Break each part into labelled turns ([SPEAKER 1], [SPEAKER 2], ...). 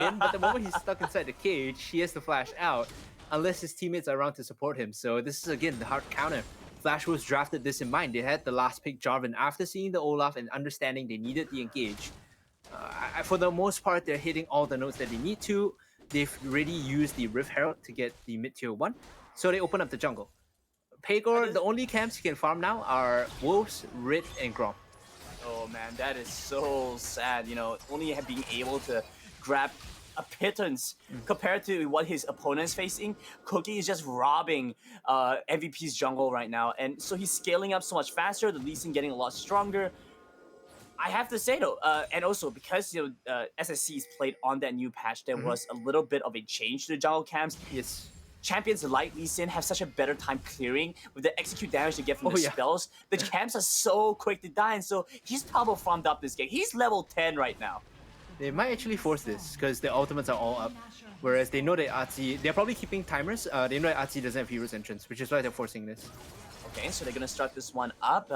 [SPEAKER 1] in, but the moment he's stuck inside the cage, he has to flash out unless his teammates are around to support him. So this is again the hard counter. Flash Wolves drafted this in mind. They had the last pick Jarvan after seeing the Olaf and understanding they needed the engage. For the most part, they're hitting all the nodes that they need to. They've already used the Rift Herald to get the mid tier 1, so they open up the jungle. Pegor, the only camps you can farm now are Wolves, Rit, and Grom.
[SPEAKER 2] Oh man, that is so sad. You know, only being able to grab a pittance compared to what his opponent's facing. Cookie is just robbing MVP's jungle right now, and so he's scaling up so much faster. The Lee Sin getting a lot stronger. I have to say though, and also because SSC's played on that new patch, there was a little bit of a change to the jungle camps.
[SPEAKER 1] Yes.
[SPEAKER 2] Champions like Lee Sin have such a better time clearing with the execute damage they get from the spells. The camps are so quick to die, and so he's double farmed up this game. He's level 10 right now.
[SPEAKER 1] They might actually force this because their ultimates are all up. Whereas they know that Artsy, they're probably keeping timers. They know that Artsy doesn't have Hero's Entrance, which is why they're forcing this.
[SPEAKER 2] Okay, so they're gonna start this one up.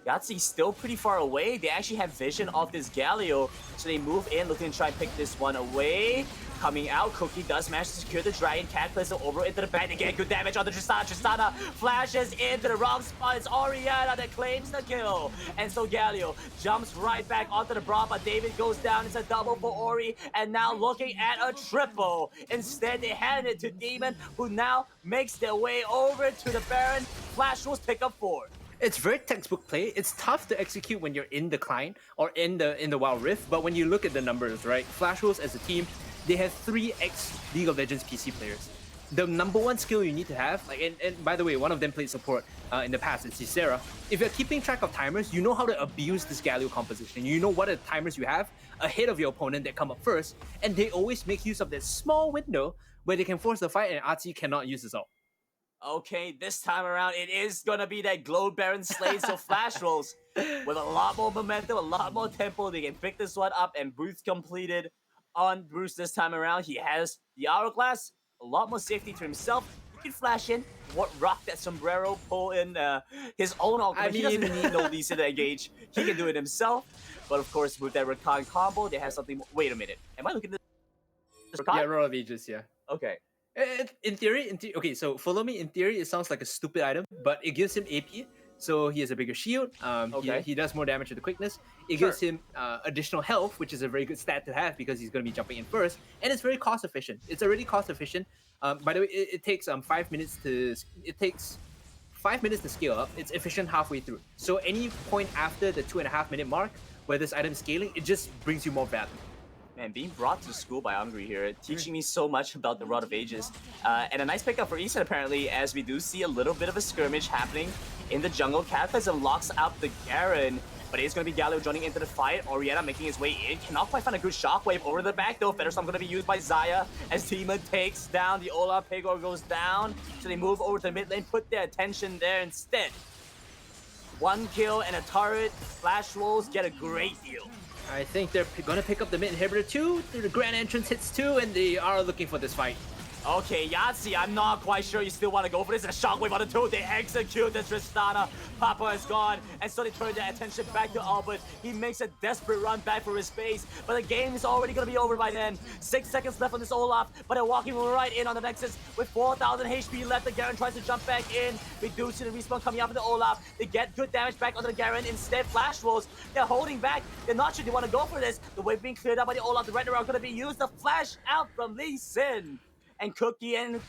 [SPEAKER 2] Yahtzee's still pretty far away. They actually have vision of this Galio, so they move in, looking to try and pick this one away. Coming out, Cookie does manage to secure the Dragon. Cataclysm over into the back. They get good damage on the Tristana. Tristana flashes into the wrong spot. It's Orianna that claims the kill. And so Galio jumps right back onto the Braum, but David goes down. It's a double for Ori, and now looking at a triple. Instead, they hand it to Demon, who now makes their way over to the Baron. Flash Wolves pick up 4.
[SPEAKER 1] It's very textbook play. It's tough to execute when you're in the client or in the Wild Rift, but when you look at the numbers, right? Flash Wolves as a team, they have 3x League of Legends PC players. The number one skill you need to have, and by the way, one of them played support in the past, it's Ysera. If you're keeping track of timers, you know how to abuse this Galio composition. You know what are the timers you have ahead of your opponent that come up first, and they always make use of that small window where they can force the fight and Artsy cannot use this ult.
[SPEAKER 2] Okay, this time around, it is gonna be that Glow Baron Slay, so Flash Rolls with a lot more momentum, a lot more tempo. They can pick this one up, and Bruce completed on Bruce this time around. He has the Hourglass, a lot more safety to himself. He can flash in, rock that sombrero, pull in his own ultimate. He doesn't need no Lee Sin to engage. He can do it himself. But of course, with that Rakan combo, they have something. Wait a minute. Am I looking at this?
[SPEAKER 1] Yeah, Roll of Ages, yeah.
[SPEAKER 2] Okay.
[SPEAKER 1] In theory, okay, so follow me. In theory, it sounds like a stupid item, but it gives him AP, so he has a bigger shield. He does more damage with the quickness. It gives him additional health, which is a very good stat to have because he's going to be jumping in first, and it's very cost efficient. It's already cost efficient. By the way, it takes 5 minutes to. It takes 5 minutes to scale up. It's efficient halfway through. So any point after the 2.5 minute mark where this item is scaling, it just brings you more value.
[SPEAKER 2] Man, being brought to school by Hungry here, teaching me so much about the Rod of Ages. And a nice pickup for Easton, apparently, as we do see a little bit of a skirmish happening in the jungle. Cataclysm locks out the Garen, but it is going to be Galio joining into the fight. Orianna making his way in. Cannot quite find a good shockwave over the back, though. Featherstorm going to be used by Xayah as Demon takes down the Olaf. Pegor goes down, so they move over to the mid lane, put their attention there instead. 1 kill and a turret. Flash Wolves get a great deal.
[SPEAKER 1] I think they're gonna pick up the mid inhibitor too. The grand entrance hits too, and they are looking for this fight.
[SPEAKER 2] Okay, Yahtzee, I'm not quite sure you still want to go for this. A shockwave on the 2. They execute the Tristana. Papa is gone, and so they turn their attention back to Albert. He makes a desperate run back for his base, but the game is already going to be over by then. 6 seconds left on this Olaf, but they're walking right in on the Nexus with 4,000 HP left. The Garen tries to jump back in. We do see the respawn coming up in the Olaf. They get good damage back onto the Garen. Instead, Flash Wolves, they're holding back. They're not sure they want to go for this. The wave being cleared up by the Olaf. The Red are going to be used. The flash out from Lee Sin. And Cookie and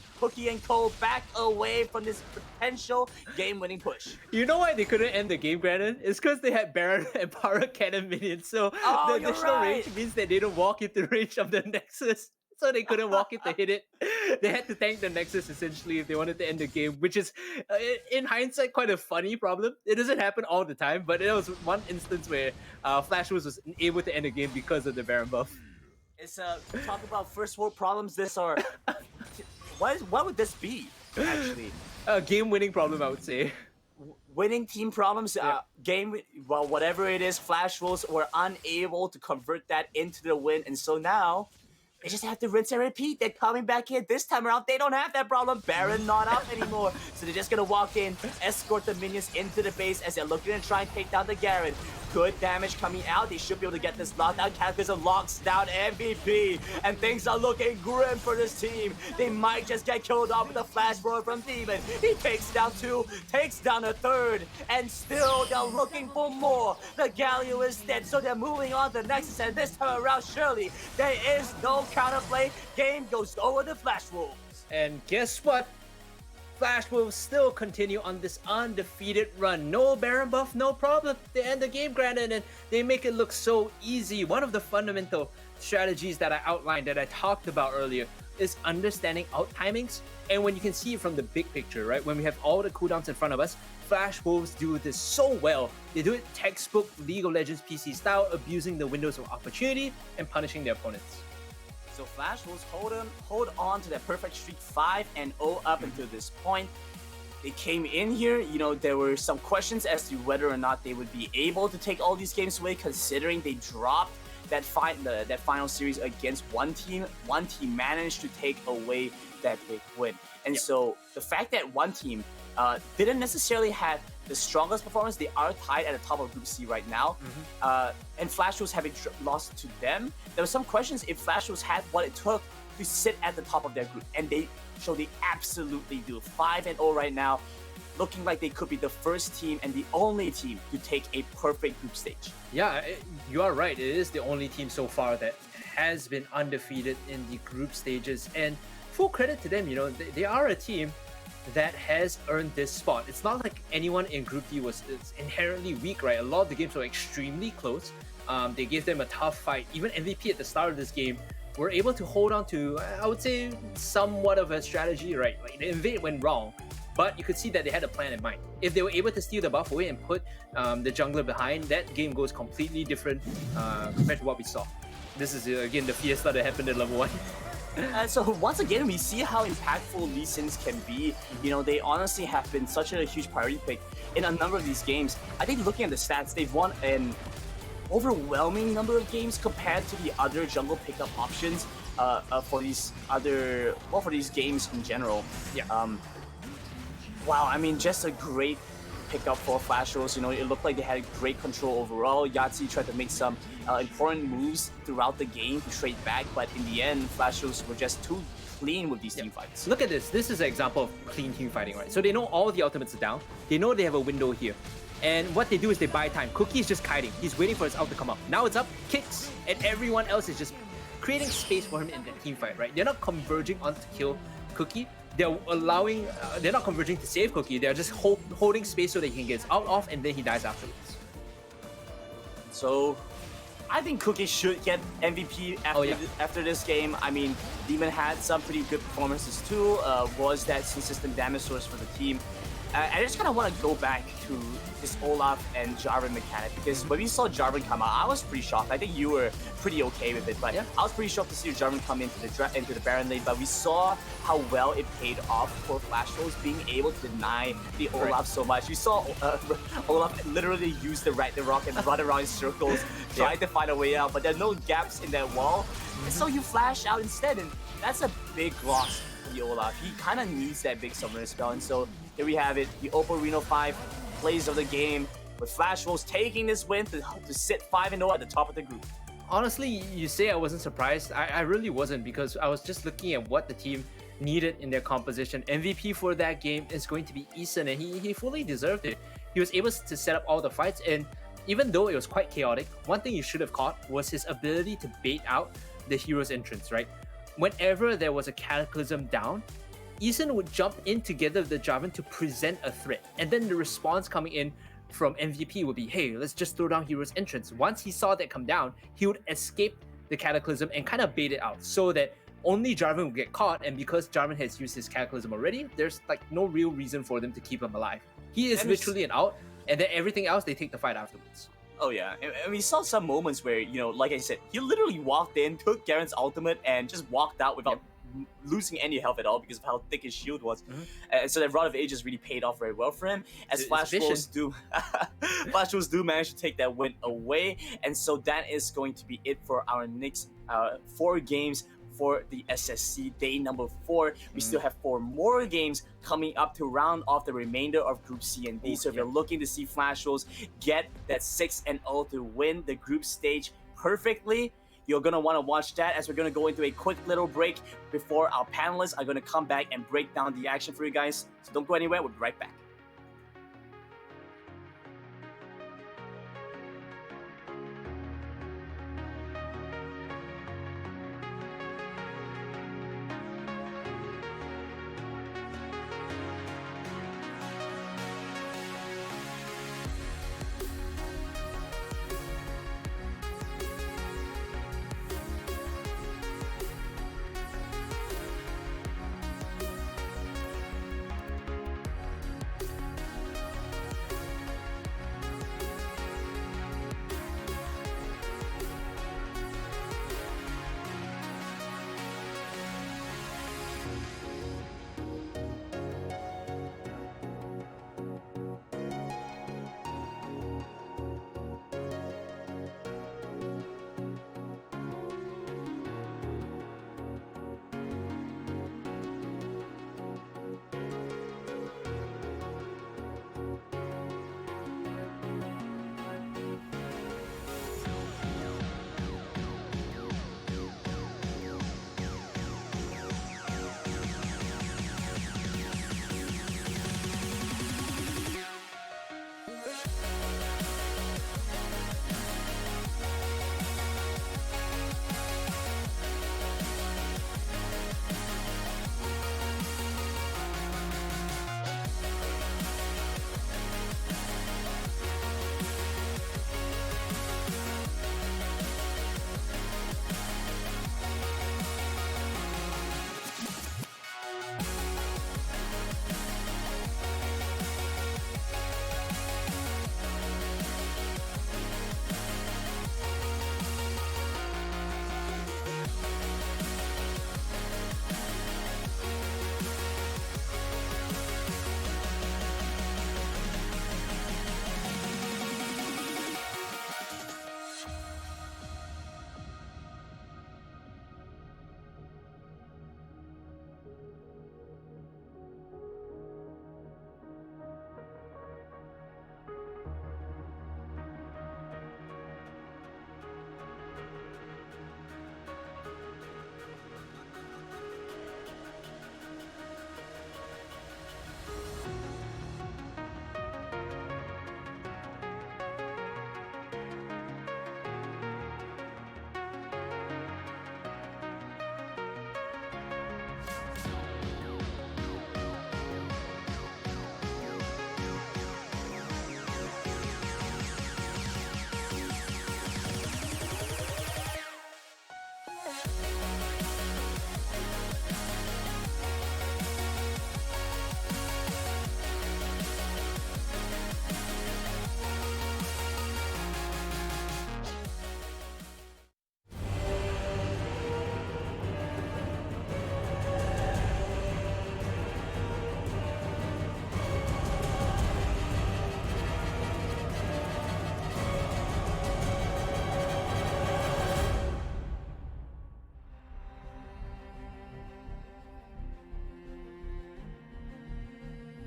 [SPEAKER 2] Cole back away from this potential game-winning push.
[SPEAKER 1] You know why they couldn't end the game, Brandon? It's because they had Baron and Power Cannon minions. So the additional range means that they don't walk into range of the Nexus. So they couldn't walk in to hit it. They had to tank the Nexus essentially if they wanted to end the game, which is, in hindsight, quite a funny problem. It doesn't happen all the time, but it was one instance where Flash was able to end the game because of the Baron buff.
[SPEAKER 2] It's talk about first world problems. This are what would this be actually?
[SPEAKER 1] A game-winning problem, I would say.
[SPEAKER 2] Winning team problems. Whatever it is, Flash Wolves were unable to convert that into the win, and so now they just have to rinse and repeat. They're coming back in this time around. They don't have that problem. Baron not up anymore. So they're just going to walk in, escort the minions into the base as they're looking to try and take down the Garen. good damage coming out. They should be able to get this lockdown. Cataclysm locks down MVP, and things are looking grim for this team. They might just get killed off with a flash forward from Demon. He takes down 2, takes down a 3rd, and still they're looking for more. The Galio is dead, so they're moving on to the Nexus, and this time around, surely there is no counterplay. Game goes over the Flash Wolves.
[SPEAKER 1] And guess what? Flash will still continue on this undefeated run. No Baron buff, no problem. They end the game, granted, and they make it look so easy. One of the fundamental strategies that I outlined, that I talked about earlier, is understanding out timings. And when you can see it from the big picture, right? When we have all the cooldowns in front of us, Flash Wolves do this so well. They do it textbook League of Legends PC style, abusing the windows of opportunity and punishing their opponents.
[SPEAKER 2] So Flash Wolves hold on to that perfect streak 5-0 up until this point. They came in here, you know, there were some questions as to whether or not they would be able to take all these games away, considering they dropped that final series against one team. One team managed to take away that big win. And so the fact that one team didn't necessarily have the strongest performance, they are tied at the top of Group C right now. And Flash Wolves having lost to them, there were some questions if Flash Wolves had what it took to sit at the top of their group. And they absolutely do. 5-0 right now, looking like they could be the first team and the only team to take a perfect group stage.
[SPEAKER 1] Yeah, you are right. It is the only team so far that has been undefeated in the group stages. And full credit to them, you know, they are a team that has earned this spot. It's not like anyone in Group D was inherently weak, right? A lot of the games were extremely close. They gave them a tough fight. Even MVP at the start of this game were able to hold on to, I would say, somewhat of a strategy, right? Like the invade went wrong, but you could see that they had a plan in mind. If they were able to steal the buff away and put the jungler behind, that game goes completely different compared to what we saw. This is, again, the fiesta that happened in level 1.
[SPEAKER 2] So once again, we see how impactful Lee Sins can be. You know, they honestly have been such a huge priority pick in a number of these games. I think looking at the stats, they've won an overwhelming number of games compared to the other jungle pickup options for these games in general.
[SPEAKER 1] Yeah.
[SPEAKER 2] Wow, I mean, just a great pickup for Flash Wolves. You know, it looked like they had great control overall. Yahtzee tried to make some important moves throughout the game to trade back, but in the end, Flash Wolves were just too clean with these team fights.
[SPEAKER 1] Look at this. This is an example of clean team fighting, right? So they know all the ultimates are down. They know they have a window here. And what they do is they buy time. Cookie is just kiting. He's waiting for his ult to come up. Now it's up, kicks, and everyone else is just creating space for him in the team fight, right? They're not converging on to kill Cookie. They're allowing, they're not converging to save Cookie. They're just holding space so that he can get his ult off and then he dies afterwards.
[SPEAKER 2] So I think Cookie should get MVP after this game. I mean, Demon had some pretty good performances too. Was that consistent damage source for the team. I just kind of want to go back to this Olaf and Jarvan mechanic, because when we saw Jarvan come out, I was pretty shocked. I think you were pretty okay with it, but I was pretty shocked to see Jarvan come into the Baron lane. But we saw how well it paid off for Flash Wolves being able to deny the Olaf so much. You saw Olaf literally use the Ragnarok and run around in circles, trying to find a way out, but there are no gaps in that wall. And so you flash out instead, and that's a big loss for the Olaf. He kind of needs that big summoner spell, and so here we have it, the Oppo Reno 5 plays of the game, with Flash Wolves taking this win to sit 5-0 at the top of the group.
[SPEAKER 1] Honestly, you say I wasn't surprised. I really wasn't, because I was just looking at what the team needed in their composition. MVP for that game is going to be Eason, and he fully deserved it. He was able to set up all the fights, and even though it was quite chaotic, one thing you should have caught was his ability to bait out the hero's entrance, right? Whenever there was a Cataclysm down, Eason would jump in together with the Jarvan to present a threat, and then the response coming in from MVP would be, hey, let's just throw down Hero's entrance. Once he saw that come down, he would escape the Cataclysm and kind of bait it out so that only Jarvan would get caught, and because Jarvan has used his Cataclysm already, there's like no real reason for them to keep him alive. He is literally an out, and then everything else, they take the fight afterwards.
[SPEAKER 2] Oh yeah, and we saw some moments where, you know, like I said, he literally walked in, took Garen's ultimate, and just walked out without losing any health at all because of how thick his shield was. And so that Rod of Ages really paid off very well for him, as Flash Wolves do manage to take that win away. And so that is going to be it for our next 4 games for the SSC day number 4. We still have 4 more games coming up to round off the remainder of Group C and D. So if you're looking to see Flash Wolves get that 6-0 to win the group stage perfectly, you're going to want to watch that, as we're going to go into a quick little break before our panelists are going to come back and break down the action for you guys. So don't go anywhere. We'll be right back.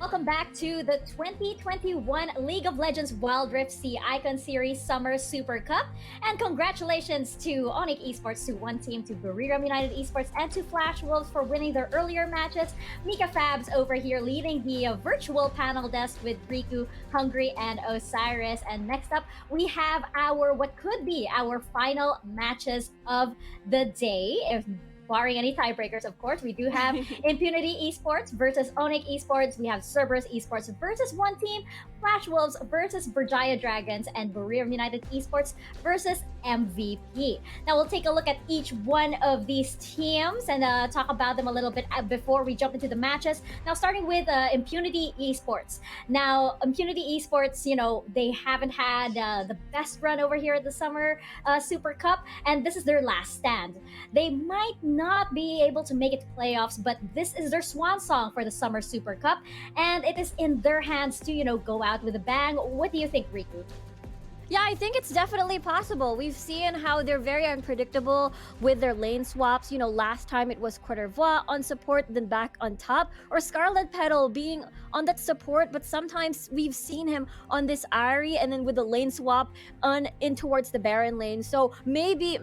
[SPEAKER 3] Welcome back to the 2021 League of Legends Wild Rift Sea Icon Series Summer Super Cup. And congratulations to Onyx Esports, to One Team, to Buriram United Esports, and to Flash Wolves for winning their earlier matches. Mika Fabs over here leading the virtual panel desk with Riku, Hungry, and Osiris. And next up, we have what could be our final matches of the day. If barring any tiebreakers, of course, we do have Impunity Esports versus Onyx Esports. We have Cerberus Esports versus One Team, Flash Wolves versus Berjaya Dragons, and Buriram United Esports versus MVP. Now we'll take a look at each one of these teams and talk about them a little bit before we jump into the matches. Now starting with Impunity Esports. Now Impunity Esports, they haven't had the best run over here at the Summer Super Cup, and this is their last stand. They might not be able to make it to playoffs, but this is their swan song for the Summer Super Cup, and it is in their hands to, go out with a bang. What do you think, Riku? Yeah, I think it's definitely possible. We've seen how they're very unpredictable with their lane swaps. Last time it was Quartervois on support, then back on top, or Scarlet Petal being on that support, but sometimes we've seen him on this Ari and then with the lane swap on in towards the Baron lane. So maybe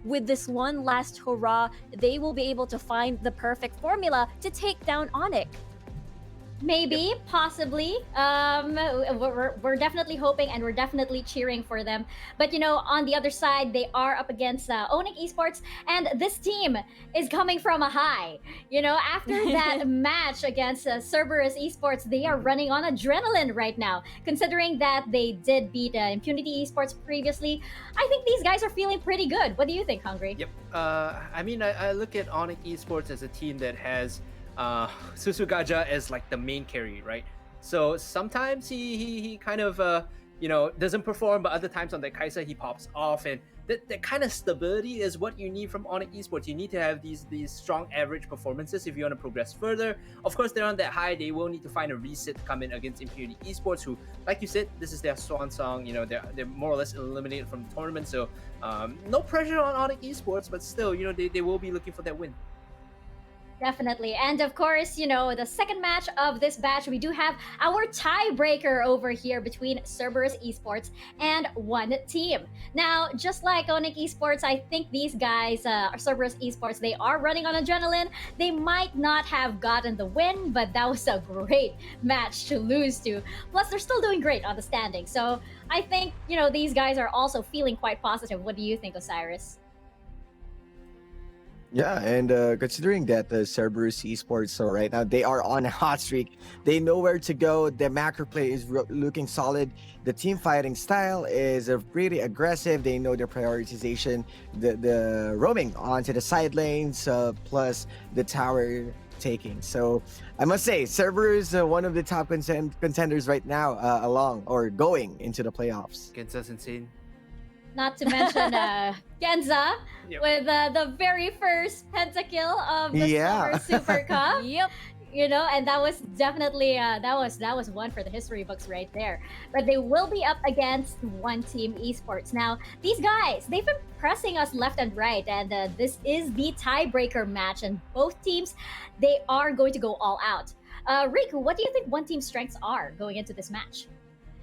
[SPEAKER 3] with this one last hurrah, they will be able to find the perfect formula to take down Onyx. Maybe, possibly. We're definitely hoping and we're definitely cheering for them. But on the other side, they are up against Onyx Esports, and this team is coming from a high. After that match against Cerberus Esports, they are running on adrenaline right now. Considering that they did beat Impunity Esports previously, I think these guys are feeling pretty good. What do you think, Hungry?
[SPEAKER 1] Yep. I look at Onyx Esports as a team that has Susugaja as like the main carry, right? So sometimes he kind of doesn't perform, but other times on the Kai'Sa he pops off, and that kind of stability is what you need from Onyx Esports. You need to have these strong average performances if you want to progress further. Of course, they're on that high. They will need to find a reset to come in against Impunity Esports, who, like you said, this is their swan song. They're more or less eliminated from the tournament, so no pressure on Onyx Esports, but still, they will be looking for that win.
[SPEAKER 3] Definitely. And of course, the second match of this batch, we do have our tiebreaker over here between Cerberus Esports and One Team. Now, just like Onyx Esports, I think these guys, Cerberus Esports, they are running on adrenaline. They might not have gotten the win, but that was a great match to lose to. Plus, they're still doing great on the standings. So I think, these guys are also feeling quite positive. What do you think, Osiris?
[SPEAKER 4] Yeah, and considering that the Cerberus Esports, so right now they are on a hot streak. They know where to go. The macro play is looking solid. The team fighting style is pretty aggressive. They know their prioritization, the roaming onto the side lanes, plus the tower taking. So I must say, Cerberus is one of the top contenders right now, along or going into the playoffs.
[SPEAKER 1] Genza's insane.
[SPEAKER 3] Not to mention Genza with the very first pentakill of the Summer Super Cup.
[SPEAKER 2] Yep.
[SPEAKER 3] And that was definitely that was one for the history books right there. But they will be up against One Team Esports. Now, these guys, they've been pressing us left and right, and this is the tiebreaker match, and both teams, they are going to go all out. Riku, what do you think One Team's strengths are going into this match?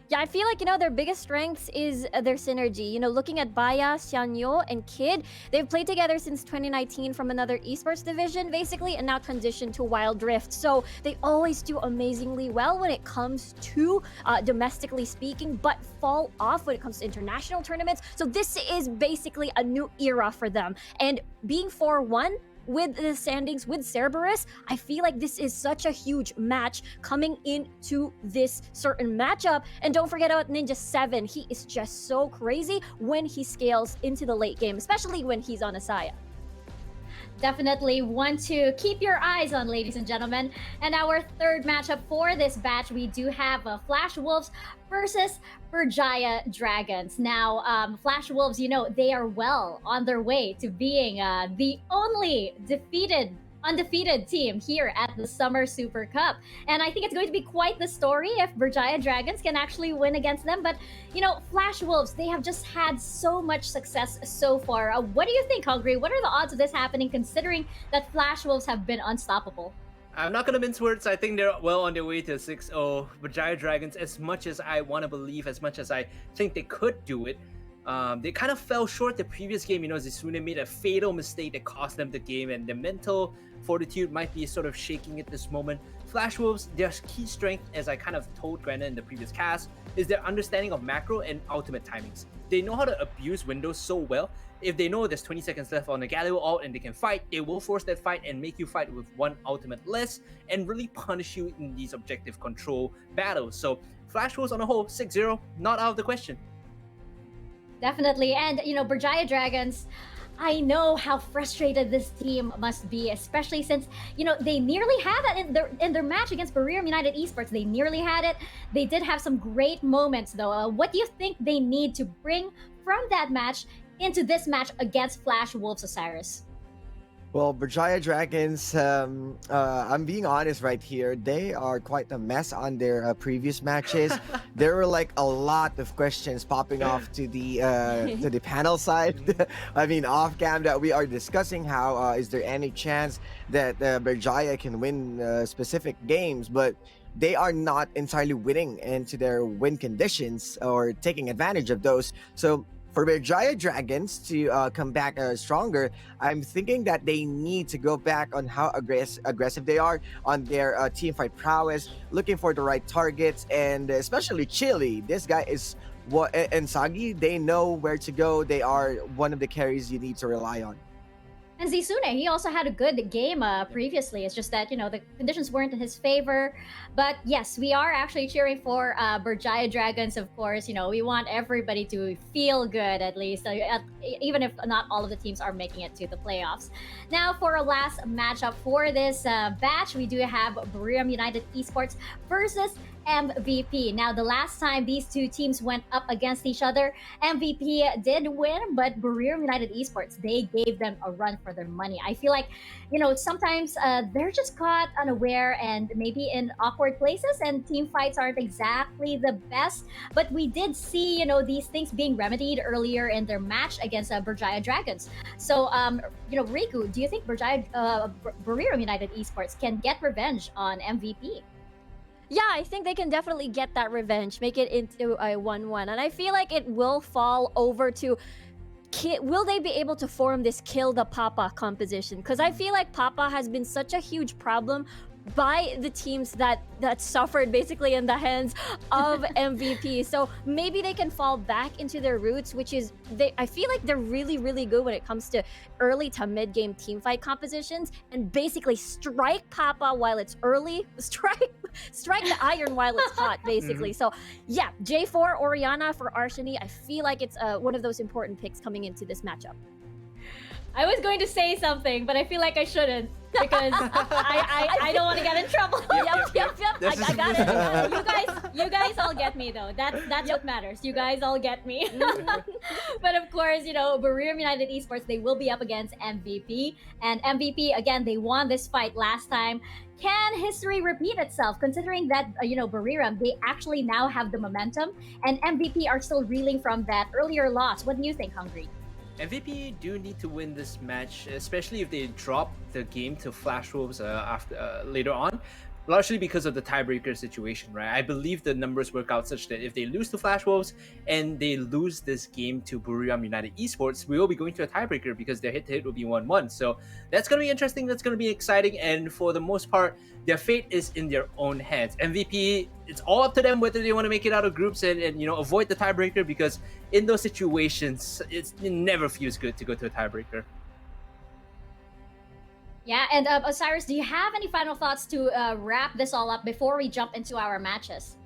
[SPEAKER 5] Yeah, I feel like, their biggest strengths is their synergy. Looking at Baya, Xianyo, and Kid, they've played together since 2019 from another esports division, basically, and now transitioned to Wild Rift. So they always do amazingly well when it comes to domestically speaking, but fall off when it comes to international tournaments. So this is basically a new era for them. And being 4-1, with the standings with Cerberus, I feel like this is such a huge match coming into this certain matchup. And don't forget about Ninja 7. He is just so crazy when he scales into the late game, especially when he's on Asaya.
[SPEAKER 3] Definitely one to keep your eyes on, ladies and gentlemen. And our third matchup for this batch, we do have Flash Wolves versus Berjaya Dragons. Now, Flash Wolves, they are well on their way to being the only undefeated team here at the Summer Super Cup. And I think it's going to be quite the story if Berjaya Dragons can actually win against them. But, Flash Wolves, they have just had so much success so far. What do you think, Hungry? What are the odds of this happening, considering that Flash Wolves have been unstoppable?
[SPEAKER 1] I'm not going to mince words. I think they're well on their way to 6-0. Berjaya Dragons, as much as I want to believe, as much as I think they could do it, they kind of fell short the previous game. Zitsune made a fatal mistake that cost them the game, and the mental fortitude might be sort of shaking at this moment. Flash Wolves, their key strength, as I kind of told Grana in the previous cast, is their understanding of macro and ultimate timings. They know how to abuse windows so well. If they know there's 20 seconds left on the Galileo ult and they can fight, they will force that fight and make you fight with one ultimate less and really punish you in these objective control battles. So Flash Wolves on a whole, 6-0, not out of the question.
[SPEAKER 3] Definitely. And, Berjaya Dragons, I know how frustrated this team must be, especially since, they nearly had that in their match against Barium United Esports. They nearly had it. They did have some great moments, though. What do you think they need to bring from that match into this match against Flash Wolves, Osiris?
[SPEAKER 4] Well, Berjaya Dragons, I'm being honest right here. They are quite a mess on their previous matches. There were like a lot of questions popping off to the panel side. I mean, off cam that we are discussing how is there any chance that Berjaya can win specific games, but they are not entirely winning into their win conditions or taking advantage of those. So for Berjaya Dragons to come back stronger, I'm thinking that they need to go back on how aggressive they are on their team fight prowess, looking for the right targets, and especially Chili. This guy is and Sagi. They know where to go. They are one of the carries you need to rely on.
[SPEAKER 3] And Zisune, he also had a good game previously. It's just that, the conditions weren't in his favor. But yes, we are actually cheering for Berjaya Dragons, of course. We want everybody to feel good, at least, even if not all of the teams are making it to the playoffs. Now, for our last matchup for this batch, we do have Buriram United Esports versus MVP. Now, the last time these two teams went up against each other, MVP did win, but Buriram United Esports, they gave them a run for their money. I feel like, sometimes they're just caught unaware and maybe in awkward places, and team fights aren't exactly the best. But we did see, these things being remedied earlier in their match against Berjaya Dragons. So, Riku, do you think Buriram United Esports can get revenge on MVP?
[SPEAKER 5] Yeah, I think they can definitely get that revenge, make it into a 1-1. And I feel like it will fall over to will they be able to form this kill the Papa composition? Because I feel like Papa has been such a huge problem by the teams that suffered basically in the hands of MVP. So maybe they can fall back into their roots, which is I feel like they're really, really good when it comes to early to mid game team fight compositions, and basically strike Papa while it's early, strike the iron while it's hot, basically. So yeah, J4 Oriana for Arshani. I feel like it's one of those important picks coming into this matchup.
[SPEAKER 3] I was going to say something, but I feel like I shouldn't because I don't want to get in trouble.
[SPEAKER 5] Yep. I got it.
[SPEAKER 3] You guys all get me though. That's what matters. You guys all get me. But of course, Buriram United Esports, they will be up against MVP, and MVP again, they won this fight last time. Can history repeat itself, considering that Buriram, they actually now have the momentum, and MVP are still reeling from that earlier loss? What do you think, Hungry?
[SPEAKER 1] MVP do need to win this match, especially if they drop the game to Flash Wolves after later on, largely because of the tiebreaker situation, right? I believe the numbers work out such that if they lose to Flash Wolves and they lose this game to Buriram United Esports, we will be going to a tiebreaker because their hit-to-hit will be 1-1. So that's going to be interesting. That's going to be exciting. And for the most part, their fate is in their own hands. MVP, it's all up to them whether they want to make it out of groups and avoid the tiebreaker, because in those situations, it never feels good to go to a tiebreaker.
[SPEAKER 3] Yeah, and Osiris, do you have any final thoughts to wrap this all up before we jump into our matches?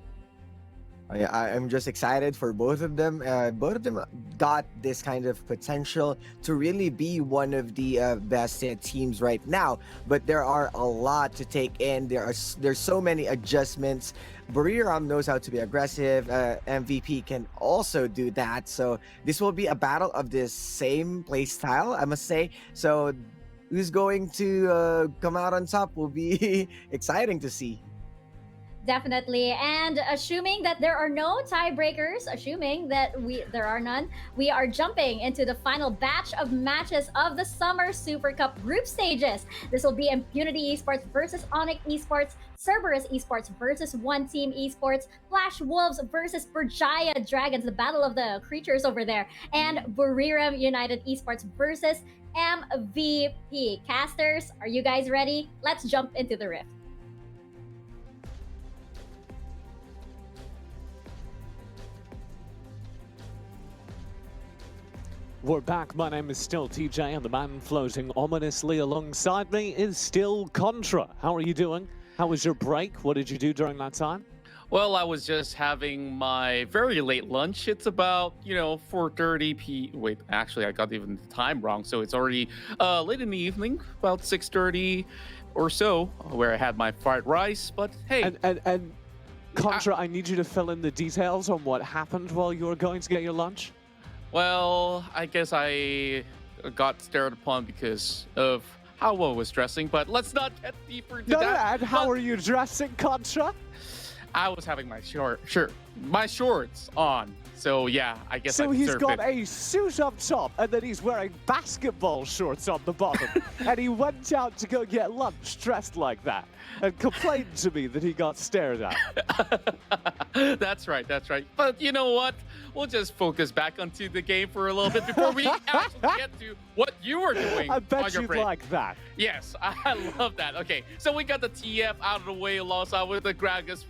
[SPEAKER 4] I'm just excited for both of them. Both of them got this kind of potential to really be one of the best teams right now. But there are a lot to take in. There's so many adjustments. Buriram knows how to be aggressive. MVP can also do that. So this will be a battle of the same play style, I must say. So who's going to come out on top will be exciting to see.
[SPEAKER 3] Definitely. And assuming that there are no tiebreakers, assuming that there are none, we are jumping into the final batch of matches of the Summer Super Cup group stages. This will be Impunity Esports versus Onyx Esports, Cerberus Esports versus One Team Esports, Flash Wolves versus Berjaya Dragons, the battle of the creatures over there, and Buriram United Esports versus MVP. Casters, are you guys ready? Let's jump into the rift.
[SPEAKER 6] We're back. My name is still TJ, and the man floating ominously alongside me is still Contra. How are you doing? How was your break? What did you do during that time?
[SPEAKER 7] Well, I was just having my very late lunch. It's about, 4:30 p. Wait, actually, I got even the time wrong. So it's already late in the evening, about 6:30 or so, where I had my fried rice. But hey.
[SPEAKER 6] And Contra, I need you to fill in the details on what happened while you were going to get your lunch.
[SPEAKER 7] Well, I guess I got stared upon because of how I was dressing, but let's not get deeper into
[SPEAKER 6] No,
[SPEAKER 7] that.
[SPEAKER 6] and how
[SPEAKER 7] But
[SPEAKER 6] are you dressing, Contra?
[SPEAKER 7] I was having my my shorts on. So yeah, I guess I
[SPEAKER 6] So he's
[SPEAKER 7] deserved
[SPEAKER 6] got
[SPEAKER 7] it.
[SPEAKER 6] a suit up top, and then he's wearing basketball shorts on the bottom. And he went out to go get lunch dressed like that, and complained to me that he got stared at.
[SPEAKER 7] That's right, that's right. But you know what? We'll just focus back onto the game for a little bit before we actually get to what you were doing
[SPEAKER 6] I
[SPEAKER 7] on
[SPEAKER 6] bet
[SPEAKER 7] your
[SPEAKER 6] you'd
[SPEAKER 7] break.
[SPEAKER 6] like that.
[SPEAKER 7] Yes, I love that. Okay, so we got the TF out of the way alongside with the Gragas.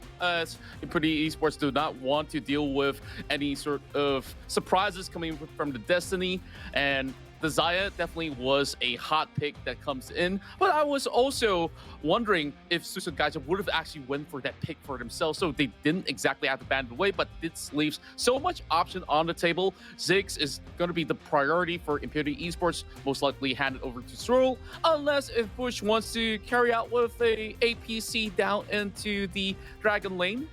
[SPEAKER 7] Pretty Esports do not want to deal with any sort of surprises coming from the Destiny, and the Zaya definitely was a hot pick that comes in. But I was also wondering if Susugaiza would have actually went for that pick for themselves, so they didn't exactly have to ban it away, but did leave so much option on the table. Ziggs is going to be the priority for Impurity Esports, most likely handed over to Swirl, unless if Bush wants to carry out with a APC down into the Dragon lane.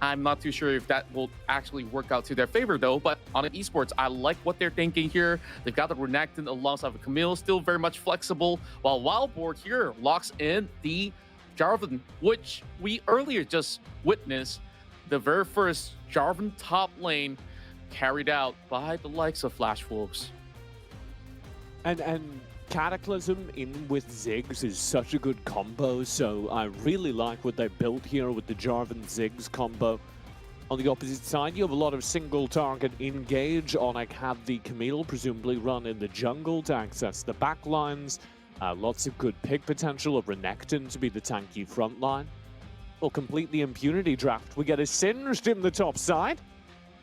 [SPEAKER 7] I'm not too sure if that will actually work out to their favor, though. But on Esports, I like what they're thinking here. They've got the Renekton alongside with Camille, still very much flexible, while Wildboard here locks in the Jarvan, which we earlier just witnessed the very first Jarvan top lane carried out by the likes of Flash Wolves.
[SPEAKER 6] And Cataclysm in with Ziggs is such a good combo, so I really like what they built here with the Jarvan Ziggs combo. On the opposite side, you have a lot of single target engage. Onyx have the Camille presumably run in the jungle to access the backlines. Lots of good pick potential of Renekton to be the tanky front line. We'll complete the Impunity draft. We get a Singed in the top side,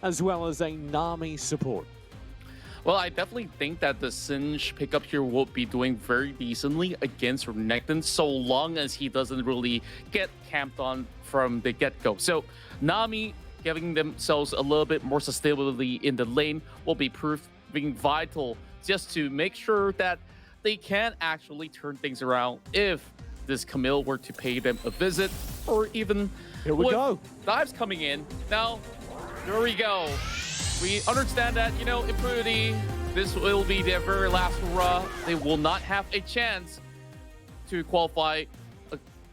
[SPEAKER 6] as well as a Nami support.
[SPEAKER 7] Well, I definitely think that the Singe pickup here will be doing very decently against Renekton, so long as he doesn't really get camped on from the get-go. So Nami giving themselves a little bit more sustainability in the lane will be proving vital just to make sure that they can actually turn things around if this Camille were to pay them a visit, or even
[SPEAKER 6] Here we go.
[SPEAKER 7] Dives coming in. Now, here we go. We understand that, you know, Impunity, this will be their very last hurrah. They will not have a chance to qualify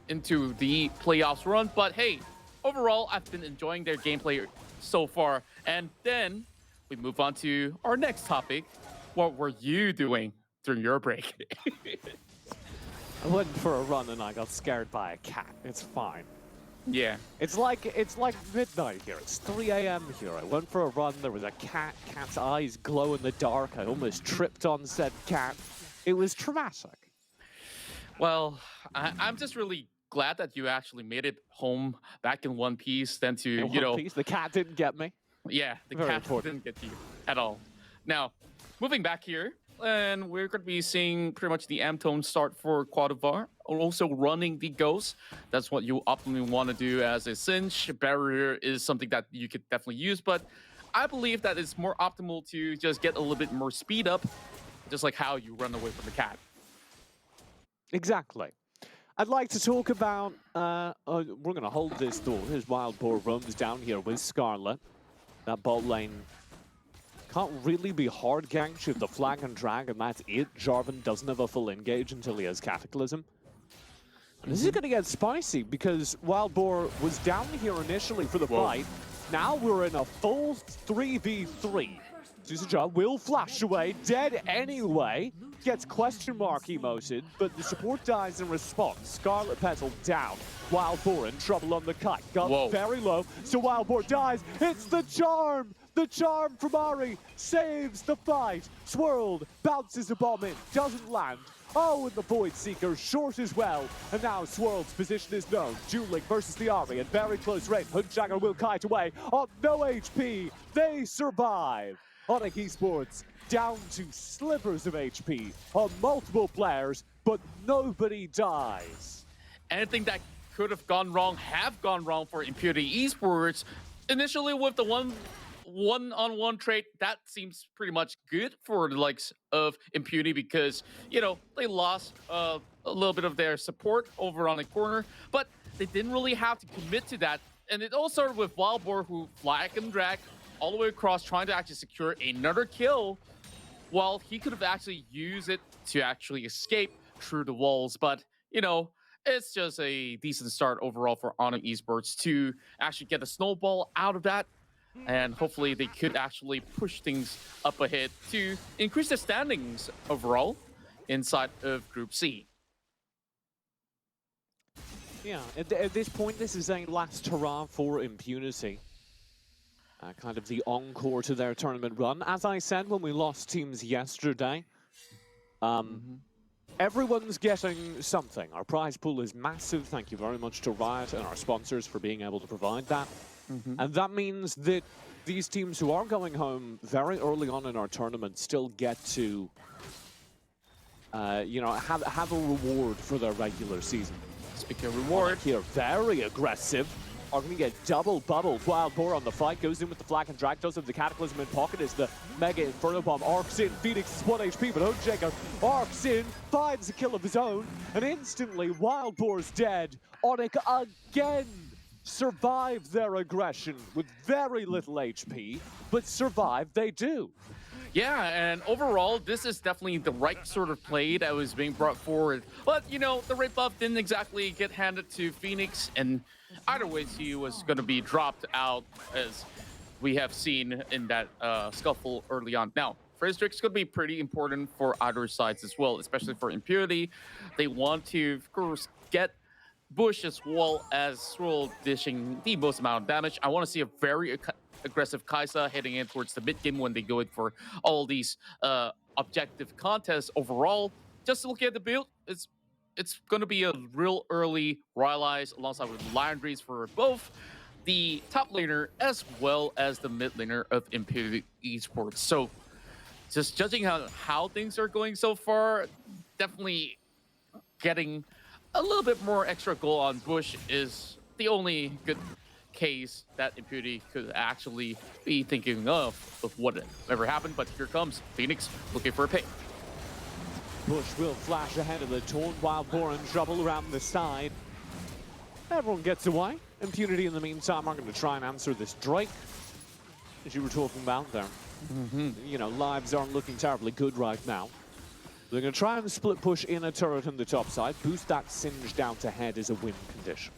[SPEAKER 7] into the playoffs run. But hey, overall, I've been enjoying their gameplay so far. And then we move on to our next topic. What were you doing during your break?
[SPEAKER 6] I went for a run and I got scared by a cat. It's fine.
[SPEAKER 7] Yeah.
[SPEAKER 6] It's like midnight here. It's 3 a.m. here. I went for a run. There was a cat. Cat's eyes glow in the dark. I almost tripped on said cat. It was traumatic.
[SPEAKER 7] Well, I'm just really glad that you actually made it home back in one piece than to,
[SPEAKER 6] In
[SPEAKER 7] you know,
[SPEAKER 6] one piece, the cat didn't get me.
[SPEAKER 7] yeah, the
[SPEAKER 6] Very
[SPEAKER 7] cat
[SPEAKER 6] important.
[SPEAKER 7] didn't get you at all. Now, moving back here, and we're going to be seeing pretty much the M-tone start for Quadivar, also running the Ghost. That's what you optimally want to do as a Singe. Barrier is something that you could definitely use, but I believe that it's more optimal to just get a little bit more speed up, just like how you run away from the cat.
[SPEAKER 6] Exactly. I'd like to talk about, we're going to hold this door. Here's Wild Boar roams down here with Scarlet. That bot lane can't really be hard ganked with the flag and drag, and that's it. Jarvan doesn't have a full engage until he has Cataclysm. And this is going to get spicy because Wild Boar was down here initially for the fight. Now we're in a full 3v3. Susaja will flash away, dead anyway. Gets question mark emoted, but the support dies in response. Scarlet Petal down. Wild Boar in trouble on the kite. Got very low, so Wild Boar dies. It's the charm! The charm from Ari saves the fight. Swirled, bounces a bomb in, doesn't land. Oh, and the Void Seeker short as well. And now Swirl's position is known. Dueling versus the Ari at very close range. Hoodjagger will kite away on no HP. They survive. Onyx Esports down to slivers of HP on multiple players, but nobody dies.
[SPEAKER 7] Anything that could have gone wrong have gone wrong for Impurity Esports. Initially with the one-on-one trade, that seems pretty much good for the likes of Impunity because, you know, they lost a little bit of their support over on the corner, but they didn't really have to commit to that. And it all started with Wild Boar, who flag and drag all the way across, trying to actually secure another kill, while he could have actually used it to actually escape. through the walls. But, you know, it's just a decent start overall for Onyx Esports to actually get a snowball out of that. And hopefully they could actually push things up ahead to increase the standings overall inside of Group C.
[SPEAKER 6] Yeah, at this point, this is a last hurrah for Impunity. Kind of the encore to their tournament run. As I said when we lost teams yesterday, everyone's getting something. Our prize pool is massive. Thank you very much to Riot and our sponsors for being able to provide that. And that means that these teams who are going home very early on in our tournament still get to, you know, have a reward for their regular season.
[SPEAKER 7] Speaking of reward,
[SPEAKER 6] here, very aggressive. Are going to get double bubbled. Wild Boar on the fight, goes in with the flag and drag, does have the Cataclysm in pocket as the Mega Inferno Bomb arcs in. Phoenix is 1 HP, but Hoodjaker arcs in, finds a kill of his own, and instantly Wild Boar's dead. Onyx again survive their aggression with very little HP, but survive they do.
[SPEAKER 7] yeah, and overall, this is definitely the right sort of play that was being brought forward. But, you know, the red buff didn't exactly get handed to Phoenix, and either way, he was going to be dropped out, as we have seen in that scuffle early on. Now, Frizzrix could be pretty important for either sides as well, especially for Impurity. They want to, of course, get Bush as well as Swirl dishing the most amount of damage. I want to see a very aggressive Kai'Sa heading in towards the mid game when they go in for all these objective contests overall. Just to look at the build, it's going to be a real early Rylai's alongside with Liandries for both the top laner as well as the mid laner of Imperial Esports. So just judging how things are going so far, definitely getting a little bit more extra goal on Bush is the only good case that Impurity could actually be thinking of whatever happened. But here comes Phoenix looking for a pick.
[SPEAKER 6] Bush will flash ahead of the Torn. Wild Boar in trouble around the side. Everyone gets away. Impunity in the meantime are going to try and answer this Drake, as you were talking about there. You know, lives aren't looking terribly good right now. They're going to try and split push in a turret on the top side. Boost that Singe down to head is a win condition.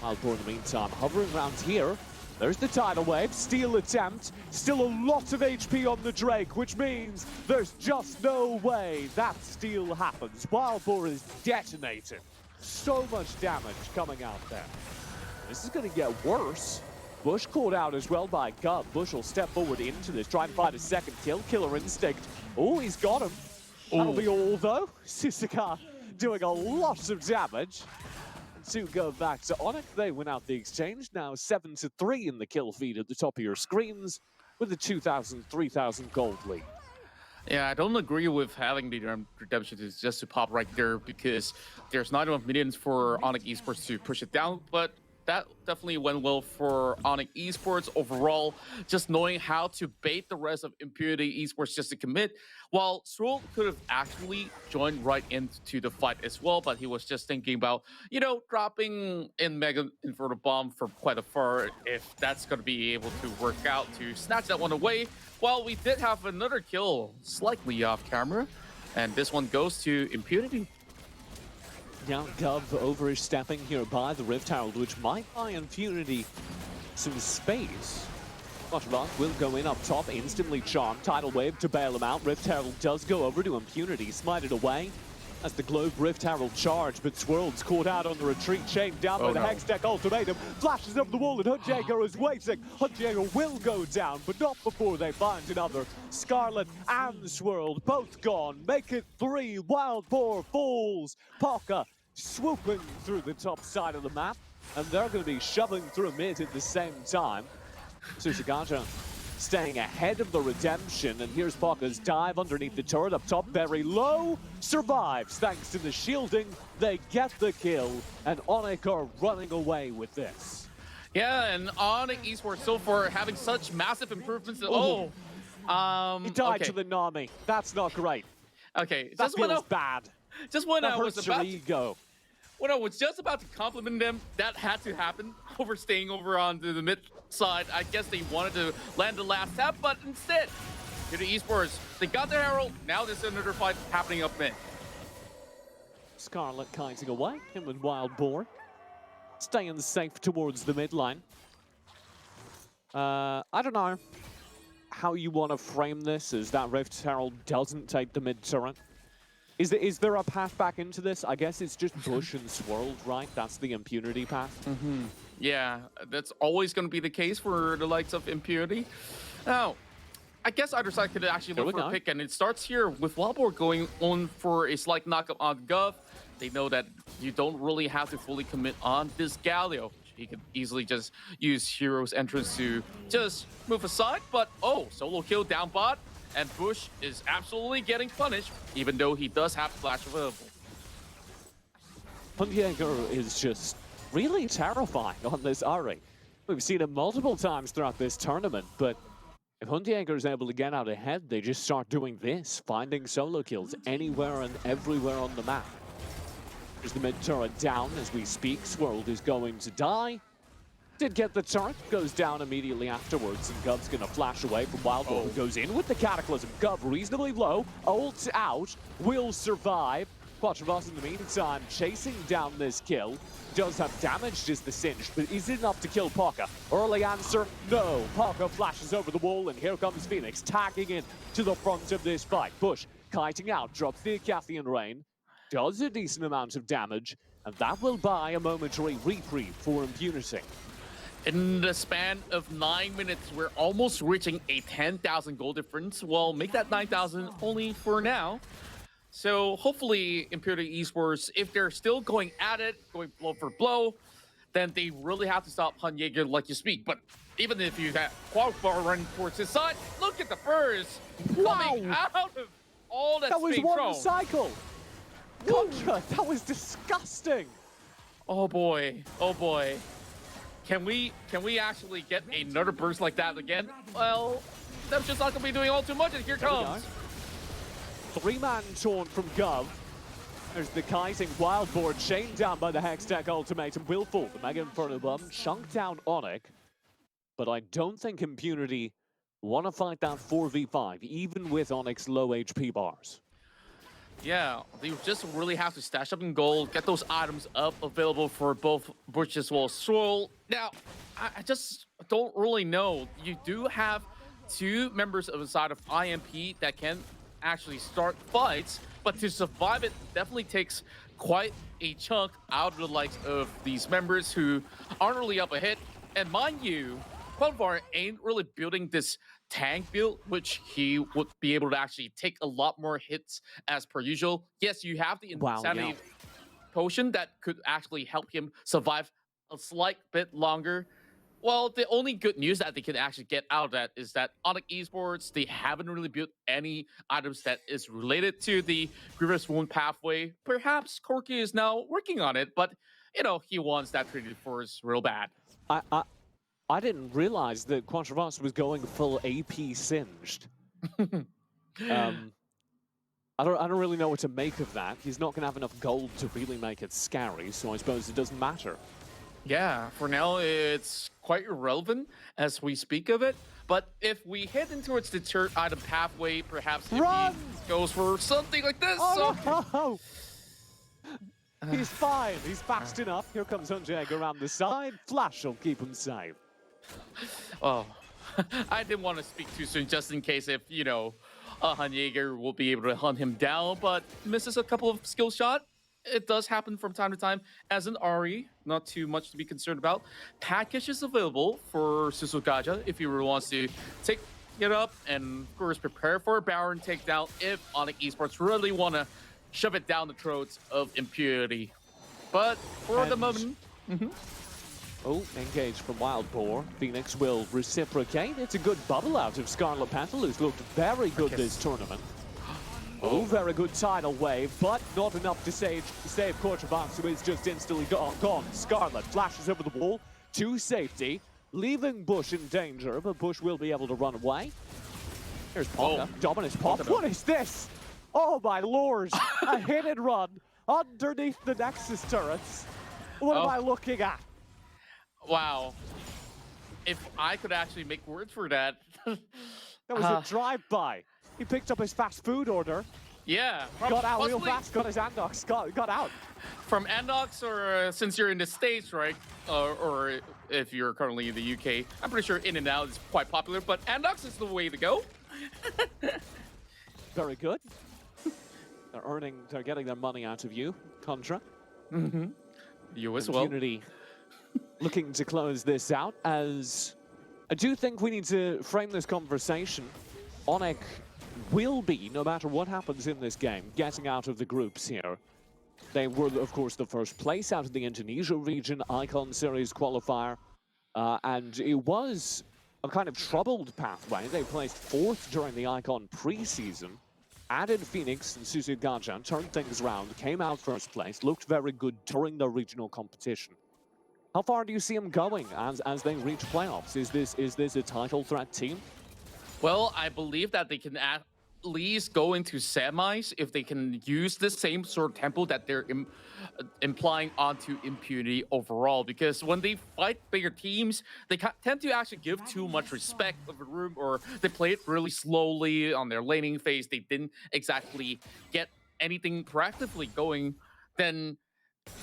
[SPEAKER 6] Wild Boar in the meantime hovering around here. There's the tidal wave, steal attempt. Still a lot of HP on the Drake, which means there's just no way that steal happens. Wild Boar is detonated. So much damage coming out there. This is going to get worse. Bush caught out as well by Gub. Bush will step forward into this, try and find a second kill. Killer Instinct. Oh, he's got him. That'll be all though. Sisika doing a lot of damage. To go back to Onyx, they win out the exchange. Now 7-3 in the kill feed at the top of your screens with a 2,000, 3,000 gold lead.
[SPEAKER 7] Yeah, I don't agree with having the redemption just to pop right there because there's not enough minions for Onyx Esports to push it down, but that definitely went well for Onyx Esports overall, just knowing how to bait the rest of Impurity Esports just to commit, while Swirl could have actually joined right into the fight as well, but he was just thinking about, you know, dropping in Mega Inferno Bomb from quite a far, if that's going to be able to work out to snatch that one away. While we did have another kill slightly off camera, and this one goes to Impunity.
[SPEAKER 6] Yeah, Gov overstepping here by the Rift Herald, which might buy Impunity some space. Bottom will go in up top, instantly charmed. Tidal Wave to bail him out. Rift Herald does go over to Impunity, smited away as the Globe Rift Herald charge, but Swirl's caught out on the retreat, chained down by the Hextech Ultimatum. Flashes up the wall and Hoodjaker is waiting. Hoodjaker will go down, but not before they find another. Scarlet and Swirl both gone. Make it 3. Wild Boar falls. Parker swooping through the top side of the map, and they're going to be shoving through mid at the same time. Susagaja staying ahead of the redemption, and here's Parker's dive underneath the turret up top, very low, survives thanks to the shielding. They get the kill, and Onyx are running away with this.
[SPEAKER 7] Yeah, and Onyx Esports so far having such massive improvements. He
[SPEAKER 6] died to the Nami. That's not great.
[SPEAKER 7] Okay,
[SPEAKER 6] that feels bad.
[SPEAKER 7] Just when I was about
[SPEAKER 6] ego.
[SPEAKER 7] When I was just about to compliment them, that had to happen. Staying over on the mid side, I guess they wanted to land the last tap, but instead, to the Esports, they got their Herald. Now there's another fight happening up mid.
[SPEAKER 6] Scarlet kiting away, him and Wild Boar. Staying safe towards the mid line. I don't know how you want to frame this as that Rift Herald doesn't take the mid turret. Is there a path back into this? I guess it's just Bush and Swirled, right? That's the Impunity path.
[SPEAKER 7] Yeah, that's always going to be the case for the likes of Impunity. Now, I guess either side could actually look for a pick, and it starts here with Wildboard going on for a slight knockup on Gov. They know that you don't really have to fully commit on this Galio. He could easily just use Hero's entrance to just move aside, but oh, solo kill down bot, and Bush is absolutely getting punished, even though he does have Flash available.
[SPEAKER 6] Hundjager is just really terrifying on this Ari. We've seen it multiple times throughout this tournament, but if Hundjager is able to get out ahead, they just start doing this, finding solo kills anywhere and everywhere on the map. There's the mid turret down as we speak. Swirled is going to die. Did get the turret, goes down immediately afterwards, and Gov's gonna flash away from Wildboar, who goes in with the Cataclysm. Gov reasonably low, ults out, will survive. Quattrobos in the meantime chasing down this kill. Does have damage, just the Singe, but is it enough to kill Paka? Early answer, no. Paka flashes over the wall, and here comes Phoenix, tagging in to the front of this fight. Bush kiting out, drops the Acathian Rain, does a decent amount of damage, and that will buy a momentary reprieve for Impunity.
[SPEAKER 7] In the span of 9 minutes, we're almost reaching a 10,000 gold difference. Well, make that 9,000 only for now. So hopefully Imperial Esports, if they're still going at it, going blow for blow, then they really have to stop Hundjager like you speak. But even if you have Quagbar running towards his side, look at the burst coming out of all that's
[SPEAKER 6] that was
[SPEAKER 7] being
[SPEAKER 6] one
[SPEAKER 7] thrown.
[SPEAKER 6] cycle. Contra, that was disgusting.
[SPEAKER 7] Oh boy, oh boy. Can we actually get another burst like that again? Well, that's just not gonna be doing all too much, and here comes.
[SPEAKER 6] Three-man taunt from Gov. There's the kiting Wildboard chained down by the Hextech Ultimatum. Will fall. The Mega Inferno Bomb chunked down Onyx. But I don't think Impunity want to fight that 4v5, even with Onyx low HP bars.
[SPEAKER 7] Yeah, they just really have to stash up in gold, get those items up available for both Bush as well as Swirl. Now, I just don't really know. You do have two members of the side of IMP that can actually start fights, but to survive it definitely takes quite a chunk out of the likes of these members who aren't really up ahead. And mind you, Quagbar ain't really building this tank build, which he would be able to actually take a lot more hits as per usual. Yes, you have the Insanity potion that could actually help him survive a slight bit longer. Well, the only good news that they can actually get out of that is that Onyx Esports, they haven't really built any items that is related to the Grievous Wound pathway. Perhaps Corky is now working on it, but, you know, he wants that traded force real bad.
[SPEAKER 6] I didn't realize that Quattrobos was going full AP singed. I don't really know what to make of that. He's not going to have enough gold to really make it scary, so I suppose it doesn't matter.
[SPEAKER 7] Yeah, for now it's quite irrelevant as we speak of it. But if we head in towards the third item pathway, perhaps if he goes for something like this.
[SPEAKER 6] Oh, no! He's fine. He's fast enough. Here comes Hundjager around the side. Flash will keep him safe.
[SPEAKER 7] Oh, I didn't want to speak too soon, just in case if, you know, Hundjager will be able to hunt him down, but misses a couple of skill shots. It does happen from time to time as an Ari, not too much to be concerned about. Package is available for Susugaja if he really wants to take it up and, of course, prepare for a Baron takedown if Onyx Esports really want to shove it down the throats of Impurity. But for the moment...
[SPEAKER 6] Oh, engage from Wild Boar. Phoenix will reciprocate. It's a good bubble out of Scarlet Petal, who's looked very good this tournament. Oh, very good tidal wave, but not enough to save Quattrobos, who is just instantly gone. Scarlet flashes over the wall to safety, leaving Bush in danger, but Bush will be able to run away. Here's Paka. Dominus Pop. What is this? Oh, my lord. A hit and run underneath the Nexus turrets. What am I looking at?
[SPEAKER 7] Wow. If I could actually make words for that.
[SPEAKER 6] That was a drive-by. He picked up his fast food order,
[SPEAKER 7] Yeah.
[SPEAKER 6] Got out real
[SPEAKER 7] possibly
[SPEAKER 6] fast, got his Andox, got out.
[SPEAKER 7] from Andox, or since you're in the States, right? Or if you're currently in the UK, I'm pretty sure In and Out is quite popular, but Andox is the way to go.
[SPEAKER 6] Very good. They're getting their money out of you, Contra.
[SPEAKER 7] Mm-hmm. You as well.
[SPEAKER 6] Community looking to close this out, as I do think we need to frame this conversation. Onyx will be, no matter what happens in this game, getting out of the groups here. They were, of course, the first place out of the Indonesia region Icon Series qualifier, and it was a kind of troubled pathway. They placed 4th during the Icon preseason, added Phoenix and Suzu Gajan, turned things around, came out first place, looked very good during the regional competition. How far do you see them going as they reach playoffs? Is this a title threat team?
[SPEAKER 7] Well, I believe that they can at least go into semis if they can use the same sort of tempo that they're implying onto Impunity overall. Because when they fight bigger teams, they tend to actually give too much respect of the room, or they play it really slowly on their laning phase. They didn't exactly get anything proactively going. Then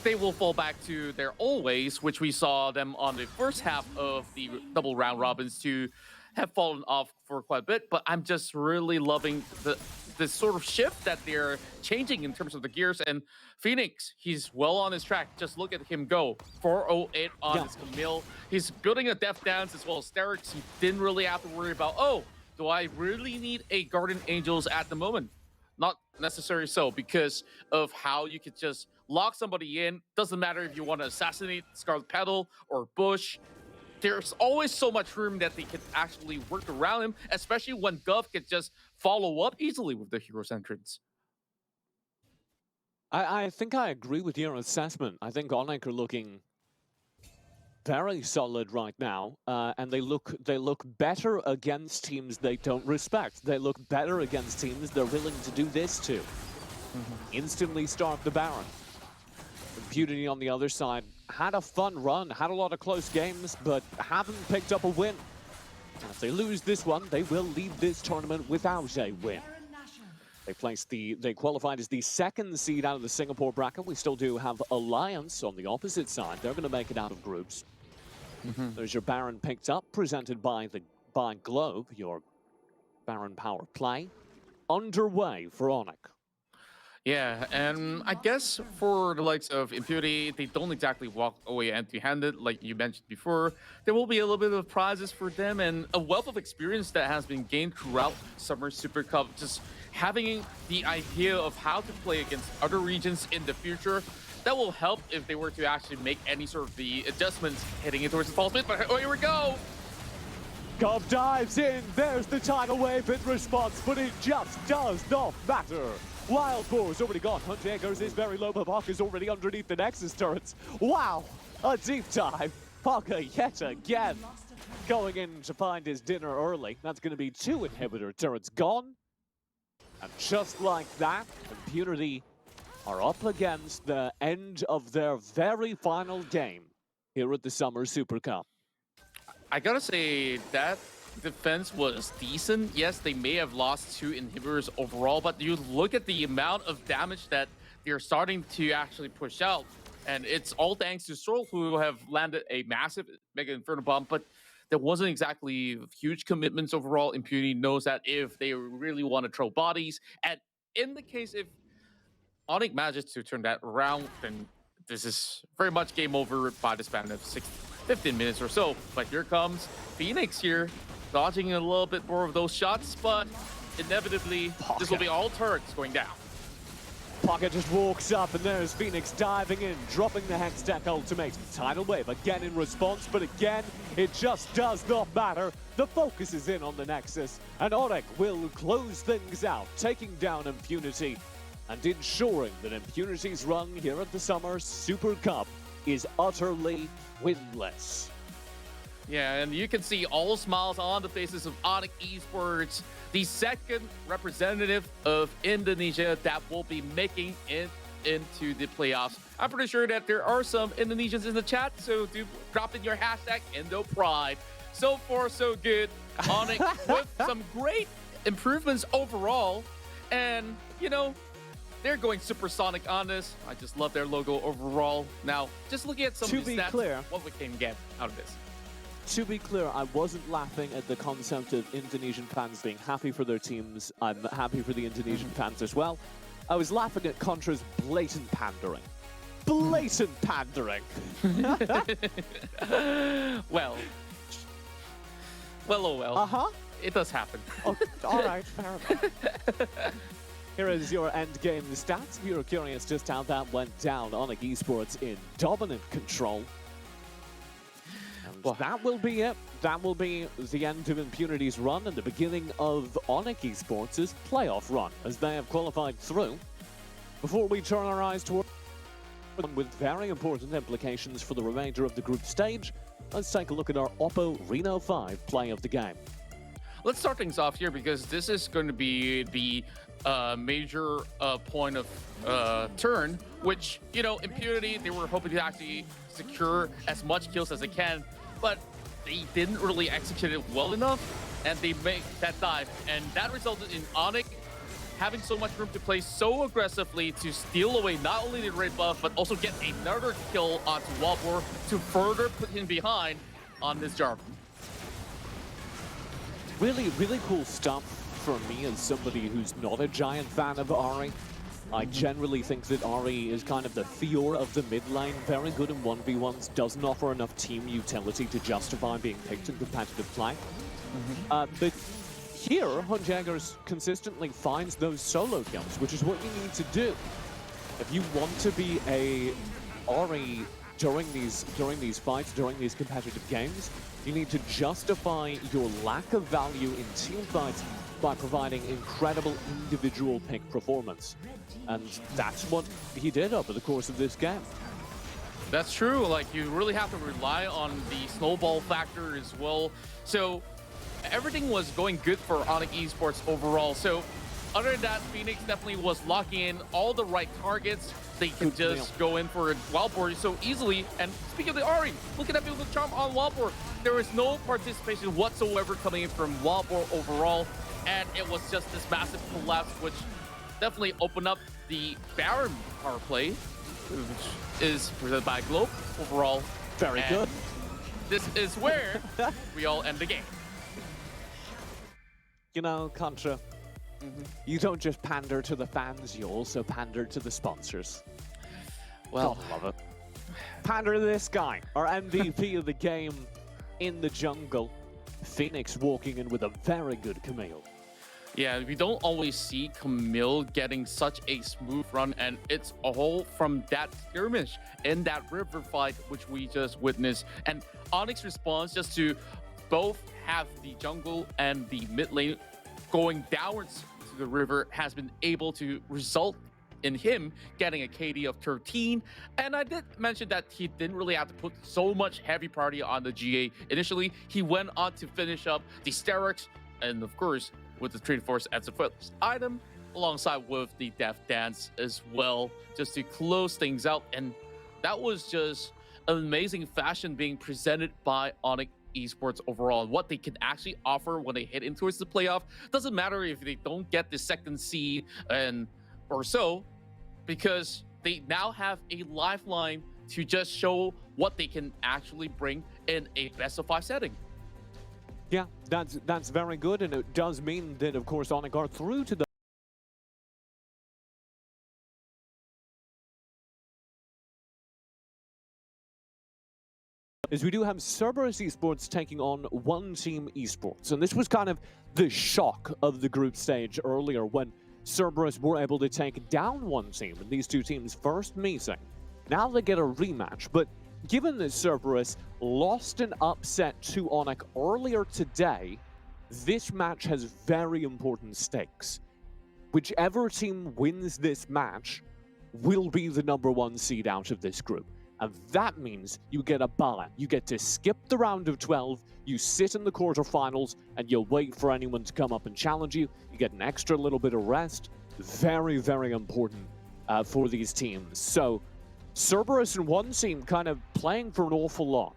[SPEAKER 7] they will fall back to their old ways, which we saw them on the first half of the double round robins to have fallen off for quite a bit. But I'm just really loving the sort of shift that they're changing in terms of the gears. And Phoenix, he's well on his track. Just look at him go. 408 on his Camille. He's building a Death Dance as well as Sterix. He didn't really have to worry about, oh, do I really need a Guardian Angels at the moment? Not necessarily so, because of how you could just lock somebody in. Doesn't matter if you want to assassinate Scarlet Petal or Bush. There's always so much room that they could actually work around him, especially when Gov could just follow up easily with the hero's entrance.
[SPEAKER 6] I think I agree with your assessment. I think Onyx are looking very solid right now, and they look better against teams they don't respect. They look better against teams they're willing to do this to. Instantly start the Baron. Impunity on the other side had a fun run, had a lot of close games, but haven't picked up a win. And if they lose this one, they will leave this tournament without a win. They qualified as the 2nd seed out of the Singapore bracket. We still do have Alliance on the opposite side. They're going to make it out of groups. There's your Baron picked up, presented by Globe, your Baron power play. Underway for Onyx.
[SPEAKER 7] Yeah, and I guess for the likes of Impunity, they don't exactly walk away empty-handed, like you mentioned before. There will be a little bit of prizes for them and a wealth of experience that has been gained throughout Summer Super Cup. Just having the idea of how to play against other regions in the future, that will help if they were to actually make any sort of the adjustments heading in towards the fall split. But oh, here we go!
[SPEAKER 6] Gov dives in, there's the tidal wave in response, but it just does not matter. Wild Boar's already gone. Hunter goes is very low, but Parker's already underneath the Nexus turrets. Wow, a deep dive. Parker yet again going in to find his dinner early. That's going to be 2 inhibitor turrets gone. And just like that, Impunity are up against the end of their very final game here at the Summer Super Cup.
[SPEAKER 7] I gotta say that defense was decent. Yes, they may have lost 2 inhibitors overall, but you look at the amount of damage that they're starting to actually push out, and it's all thanks to Sorrel, who have landed a massive Mega Inferno Bomb, but there wasn't exactly huge commitments overall. Impunity knows that if they really want to throw bodies, and in the case if Onyx manages to turn that around, then this is very much game over by the span of 15 minutes or so. But here comes Phoenix here, dodging a little bit more of those shots, but inevitably, this will be all turrets going down.
[SPEAKER 6] Pocket just walks up, and there's Phoenix diving in, dropping the Hex Tech ultimate. Tidal Wave again in response, but again, it just does not matter. The focus is in on the Nexus, and Onyx will close things out, taking down Impunity and ensuring that Impunity's run here at the Summer Super Cup is utterly winless.
[SPEAKER 7] Yeah, and you can see all smiles on the faces of Onyx Esports, the 2nd representative of Indonesia that will be making it into the playoffs. I'm pretty sure that there are some Indonesians in the chat, so do drop in your hashtag IndoPride. So far, so good. Onyx with some great improvements overall. And you know, they're going supersonic on this. I just love their logo overall. Now, just looking at some
[SPEAKER 6] To
[SPEAKER 7] of the
[SPEAKER 6] be
[SPEAKER 7] stats,
[SPEAKER 6] clear-
[SPEAKER 7] what we can get out of this.
[SPEAKER 6] To be clear, I wasn't laughing at the concept of Indonesian fans being happy for their teams. I'm happy for the Indonesian fans as well. I was laughing at Contra's blatant pandering. Blatant pandering!
[SPEAKER 7] Well, oh well.
[SPEAKER 6] Uh-huh.
[SPEAKER 7] It does happen.
[SPEAKER 6] Oh, all right, fair enough. Here is your end game stats. If you're curious just how that went down, Onyx Esports in dominant control. And
[SPEAKER 7] Well-
[SPEAKER 6] that will be it. That will be the end of Impunity's run and the beginning of Onyx Esports' playoff run, as they have qualified through. Before we turn our eyes toward with very important implications for the remainder of the group stage, let's take a look at our Oppo Reno 5 play of the game.
[SPEAKER 7] Let's start things off here because this is going to be the major point of turn, which, you know, Impunity, they were hoping to actually secure as much kills as they can, but they didn't really execute it well enough, and they made that dive, and that resulted in Onyx having so much room to play so aggressively to steal away not only the red buff, but also get another kill onto Walpor to further put him behind on this job.
[SPEAKER 6] Really, really cool stuff for me as somebody who's not a giant fan of Ari. I generally think that Ari is kind of the Fior of the mid lane, very good in 1v1s, doesn't offer enough team utility to justify being picked in competitive play. But here, Hunjagers consistently finds those solo kills, which is what you need to do. If you want to be a Ari during these fights, during these competitive games, you need to justify your lack of value in team fights by providing incredible individual pick performance. And that's what he did over the course of this game.
[SPEAKER 7] That's true. Like, you really have to rely on the snowball factor as well. So everything was going good for Onyx Esports overall. So other than that, Phoenix definitely was locking in all the right targets. They can
[SPEAKER 6] Good
[SPEAKER 7] just go in for a Wildboard so easily. And speaking of the Ari, look at that beautiful charm on Wildboard. There was no participation whatsoever coming in from Wildboard overall. And it was just this massive collapse, which definitely opened up the Baron power play, which is presented by Globe overall.
[SPEAKER 6] Very
[SPEAKER 7] And
[SPEAKER 6] good.
[SPEAKER 7] This is where we all end the game.
[SPEAKER 6] You know, Contra, you don't just pander to the fans, you also pander to the sponsors.
[SPEAKER 7] Well,
[SPEAKER 6] Gotta love it. Pander to this guy, our MVP of the game in the jungle. Phoenix walking in with a very good Camille.
[SPEAKER 7] yeah, we don't always see Camille getting such a smooth run, and it's all from that skirmish in that river fight, which we just witnessed. And Onyx response just to both have the jungle and the mid lane going downwards to the river has been able to result in him getting a KD of 13. And I did mention that he didn't really have to put so much heavy priority on the GA. Initially, he went on to finish up the Sterix, and of course, with the Trade Force as the first item, alongside with the Death Dance as well, just to close things out. And that was just an amazing fashion being presented by Onyx Esports overall, and what they can actually offer when they head into the playoff. Doesn't matter if they don't get the second seed and or so, because they now have a lifeline to just show what they can actually bring in a best-of-5 setting.
[SPEAKER 6] Yeah, that's very good, and it does mean that, of course, Onyx are through to the is we do have Cerberus Esports taking on One Team Esports, and this was kind of the shock of the group stage earlier when Cerberus were able to take down One Team in these two teams' first meeting. Now they get a rematch, but given that Cerberus lost an upset to Onyx earlier today, this match has very important stakes. Whichever team wins this match will be the #1 seed out of this group. And that means you get a bye. You get to skip the round of 12, you sit in the quarterfinals, and you wait for anyone to come up and challenge you. You get an extra little bit of rest. Very, very important for these teams. So Cerberus and One Team kind of playing for an awful lot.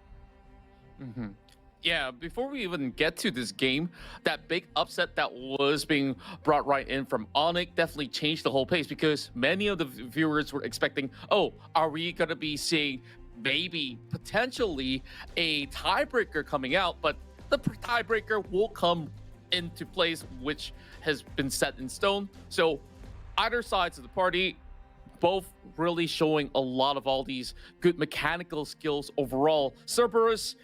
[SPEAKER 7] Yeah, before we even get to this game, that big upset that was being brought right in from Onyx definitely changed the whole pace because many of the viewers were expecting, oh, are we going to be seeing maybe potentially a tiebreaker coming out? But the tiebreaker will come into place, which has been set in stone. So either sides of the party, both really showing a lot of all these good mechanical skills overall. Cerberus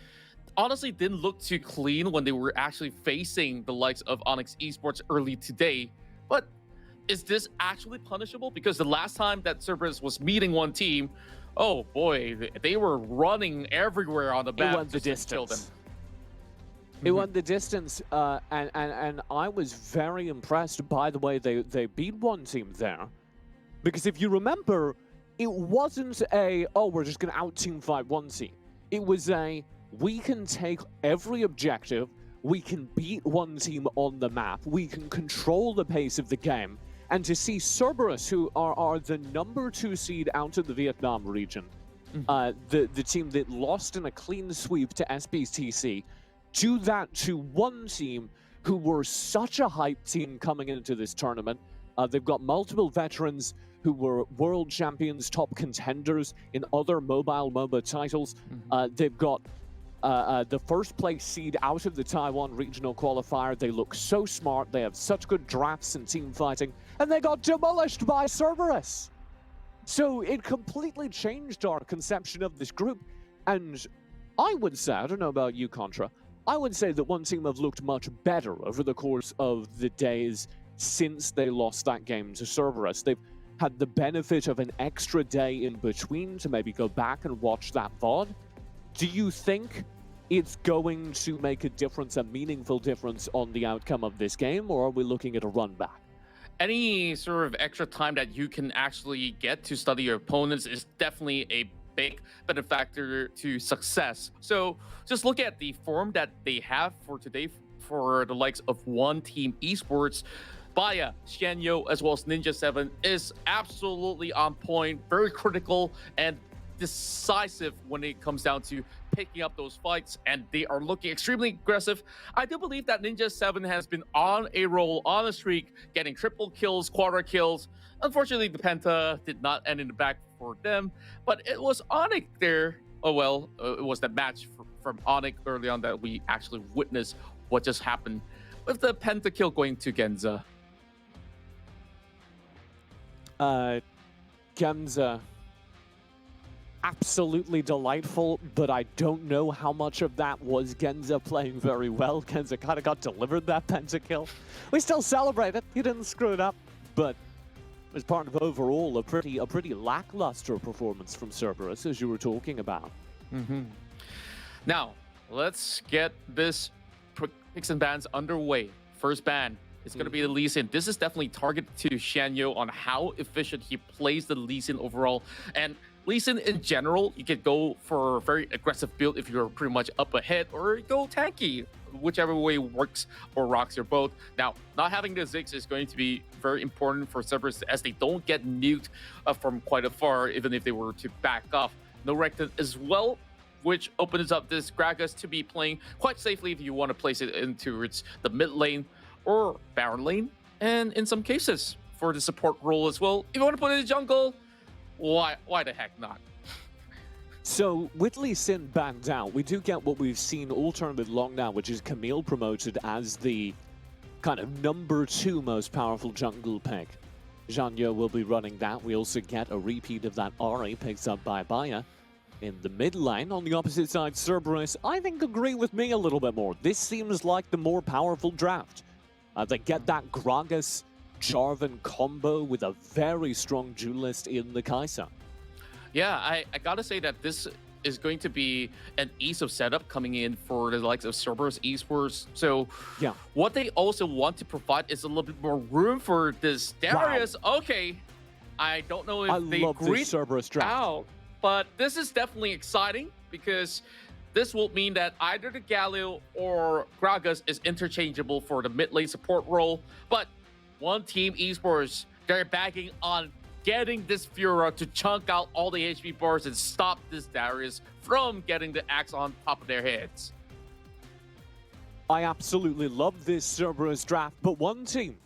[SPEAKER 7] honestly didn't look too clean when they were actually facing the likes of Onyx Esports early today. But is this actually punishable? Because the last time that Cerberus was meeting one team, oh boy, they were running everywhere on the map.
[SPEAKER 6] It went the distance. It went the distance, and I was very impressed by the way they beat one team there. Because if you remember, it wasn't a, oh, we're just going to out-team fight one team. It was a, we can take every objective, we can beat one team on the map, we can control the pace of the game, and to see Cerberus, who are the #2 seed out of the Vietnam region, the team that lost in a clean sweep to SBTC, do that to one team who were such a hype team coming into this tournament. They've got multiple veterans who were world champions, top contenders in other mobile MOBA titles. They've got the first place seed out of the Taiwan regional qualifier. They look so smart. They have such good drafts and team fighting, and they got demolished by Cerberus. So it completely changed our conception of this group. And I would say, I don't know about you, Contra, I would say that one team have looked much better over the course of the days since they lost that game to Cerberus. They've had the benefit of an extra day in between to maybe go back and watch that VOD. Do you think it's going to make a difference, a meaningful difference on the outcome of this game, or are we looking at a run back?
[SPEAKER 7] Any sort of extra time that you can actually get to study your opponents is definitely a big benefactor to success. So just look at the form that they have for today for the likes of One Team Esports. Baya, Xianyo, as well as Ninja 7 is absolutely on point, very critical and decisive when it comes down to picking up those fights, and they are looking extremely aggressive. I do believe that Ninja 7 has been on a roll, on a streak, getting triple kills, quarter kills. Unfortunately, the Penta did not end in the back for them, but it was Onyx there. Oh well, it was that match from Onyx early on that we actually witnessed what just happened with the Penta kill going to Genza.
[SPEAKER 6] Genza, absolutely delightful, but I don't know how much of that was Genza playing very well. Genza kind of got delivered that pentakill. We still celebrate it. He didn't screw it up, but as part of overall a pretty lackluster performance from Cerberus, as you were talking about.
[SPEAKER 7] Now, let's get this picks and bans underway. First ban. It's going to be the Lee Sin. This is definitely targeted to Xianyo on how efficient he plays the Lee Sin overall. And Lee Sin in general, you could go for a very aggressive build if you're pretty much up ahead, or go tanky, whichever way works or rocks your boat. Now, not having the Ziggs is going to be very important for Cerberus as they don't get nuked from quite afar, even if they were to back off. No Recton as well, which opens up this Gragas to be playing quite safely if you want to place it into the mid lane or Baron lane, and in some cases for the support role as well. If you want to put it in the jungle, why the heck not?
[SPEAKER 6] So with Lee Sin banned out, we do get what we've seen all tournament long now, which is Camille promoted as the kind of #2 most powerful jungle pick. Xianyo will be running that. We also get a repeat of that Ari picked up by Baya. In the mid lane, on the opposite side, Cerberus, I think, agree with me a little bit more. This seems like the more powerful draft. They get that Gragas Jarvan combo with a very strong duelist in the Kai'Sa.
[SPEAKER 7] Yeah, I gotta say that this is going to be an ease of setup coming in for the likes of Cerberus Esports. So
[SPEAKER 6] yeah,
[SPEAKER 7] what they also want to provide is a little bit more room for this Darius. Wow. Okay, I don't know if they
[SPEAKER 6] love this Cerberus draft
[SPEAKER 7] out, but this is definitely exciting because this will mean that either the Galio or Gragas is interchangeable for the mid lane support role. But One Team Esports, they're bagging on getting this Fura to chunk out all the HP bars and stop this Darius from getting the axe on top of their heads.
[SPEAKER 6] I absolutely love this Cerberus draft, but one team,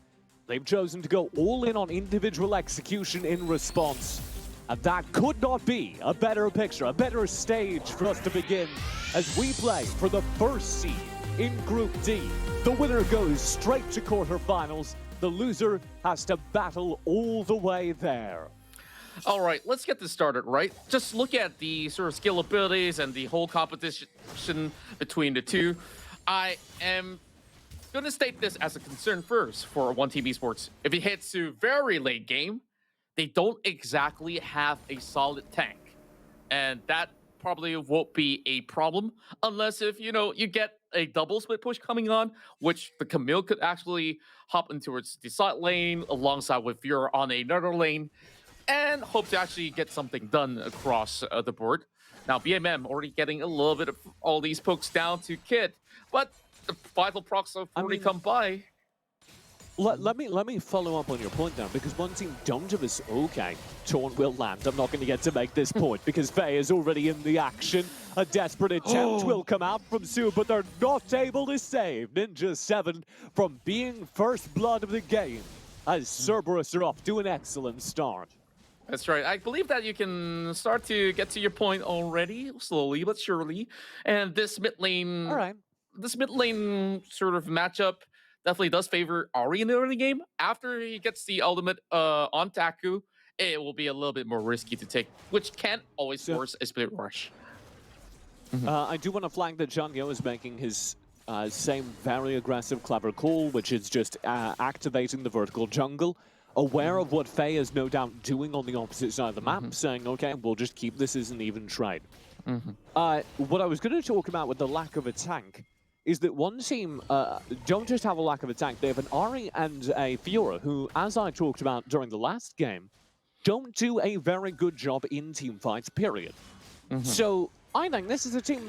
[SPEAKER 6] they've chosen to go all in on individual execution in response. And that could not be a better picture, a better stage for us to begin as we play for the first seed in Group D. The winner goes straight to quarterfinals. The loser has to battle all the way there.
[SPEAKER 7] All right, let's get this started, right? Just look at the sort of skill abilities and the whole competition between the two. I am going to state this as a concern first for One Team Esports. If it hits to very late game, they don't exactly have a solid tank. And that probably won't be a problem unless if, you know, you get a double split push coming on, which the Camille could actually hop in towards the side lane alongside with Vera on another lane and hope to actually get something done across the board. Now, BMM already getting a little bit of all these pokes down to Kid, but the vital procs have already come by.
[SPEAKER 6] Let me follow up on your point now, because one team don't have us. Okay, Taunt will land. I'm not going to get to make this point because Faye is already in the action. A desperate attempt will come out from Sue, but they're not able to save Ninja 7 from being first blood of the game, as Cerberus are off to an excellent start.
[SPEAKER 7] That's right. I believe that you can start to get to your point already, slowly but surely. And this mid lane, this mid lane sort of matchup definitely does favor Ari in the early game. After he gets the ultimate on Taku, it will be a little bit more risky to take, which can't always force a split rush.
[SPEAKER 6] I do want to flag that Janyo is making his same very aggressive, clever call, which is just activating the vertical jungle. Aware of what Faye is no doubt doing on the opposite side of the map, saying, okay, we'll just keep this as an even trade. What I was going to talk about with the lack of a tank is that one team don't just have a lack of a tank, they have an Ari and a Fiora who, as I talked about during the last game, don't do a very good job in team fights, period. So I think this is a team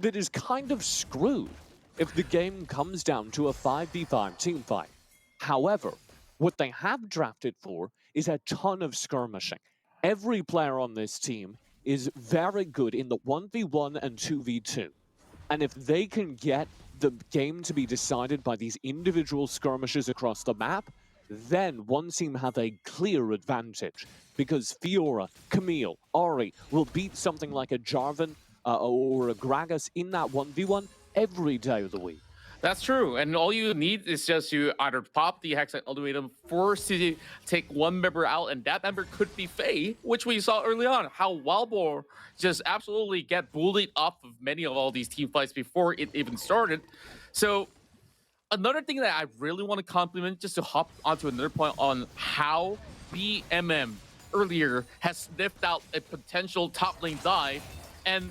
[SPEAKER 6] that is kind of screwed if the game comes down to a 5v5 team fight. However, what they have drafted for is a ton of skirmishing. Every player on this team is very good in the 1v1 and 2v2. And if they can get the game to be decided by these individual skirmishes across the map, then one team have a clear advantage. Because Fiora, Camille, Ari will beat something like a Jarvan or a Gragas in that 1v1 every day of the week.
[SPEAKER 7] That's true, and all you need is just to either pop the Hexite Ultimatum, force to take one member out, and that member could be Faye, which we saw early on, how Wildboar just absolutely get bullied off of many of all these team fights before it even started. So another thing that I really want to compliment, just to hop onto another point on how BMM earlier has sniffed out a potential top lane dive, and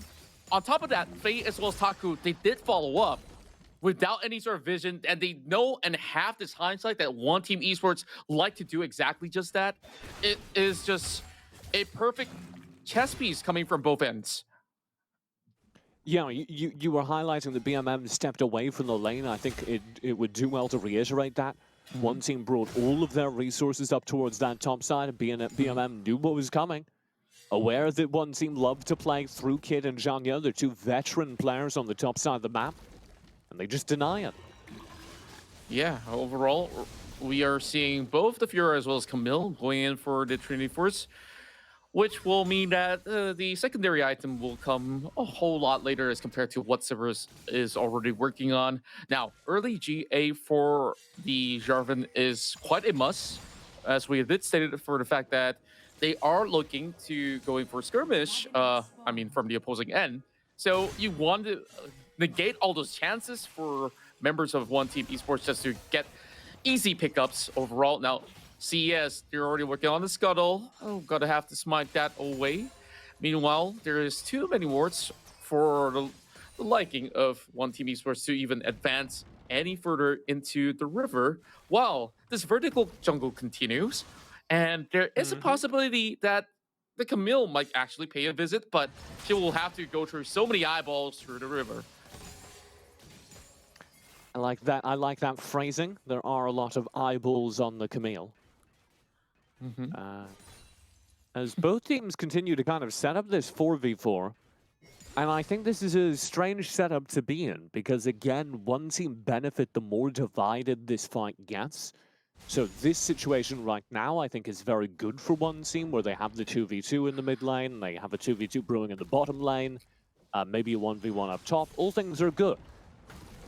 [SPEAKER 7] on top of that, Faye as well as Taku, they did follow up without any sort of vision, and they know and have this hindsight that One Team Esports like to do exactly just that. It is just a perfect chess piece coming from both ends.
[SPEAKER 6] Yeah, you were highlighting that BMM stepped away from the lane. I think it would do well to reiterate that. One team brought all of their resources up towards that top side, and BMM knew what was coming. Aware that one team loved to play through Kid and Janyo, they're two veteran players on the top side of the map. And they just deny it.
[SPEAKER 7] Yeah, overall, we are seeing both the Fiora as well as Camille going in for the Trinity Force, which will mean that the secondary item will come a whole lot later as compared to what Cerberus is already working on. Now, early GA for the Jarvan is quite a must, as we did stated for the fact that they are looking to going for skirmish, from the opposing end. So you want to negate all those chances for members of One Team Esports just to get easy pickups overall. Now, CES, they're already working on the scuttle. Oh, gotta have to smite that away. Meanwhile, there is too many wards for the liking of One Team Esports to even advance any further into the river while this vertical jungle continues. And there is a possibility that the Camille might actually pay a visit, but she will have to go through so many eyeballs through the river.
[SPEAKER 6] I like that phrasing. There are a lot of eyeballs on the Camille. As both teams continue to kind of set up this 4v4, And I think this is a strange setup to be in, because again, one team benefit the more divided this fight gets. So this situation right now, I think, is very good for one team, where they have the 2v2 in the mid lane, they have a 2v2 brewing in the bottom lane, maybe a 1v1 up top. All things are good.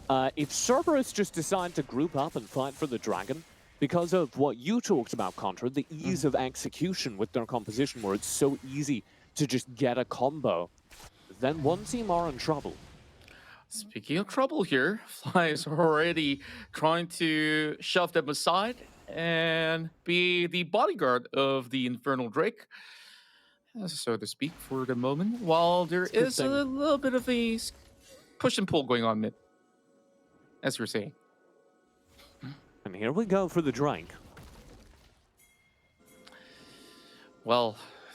[SPEAKER 6] If Cerberus just decide to group up and fight for the dragon, because of what you talked about, Contra, the ease of execution with their composition, where it's so easy to just get a combo, then one team are in trouble.
[SPEAKER 7] Speaking of trouble here, Fly is already trying to shove them aside and be the bodyguard of the Infernal Drake, so to speak, for the moment, while there
[SPEAKER 6] It's a good
[SPEAKER 7] is a
[SPEAKER 6] thing.
[SPEAKER 7] little bit of a push and pull going on mid, as you're saying.
[SPEAKER 6] And here we go for the Drake.
[SPEAKER 7] Well,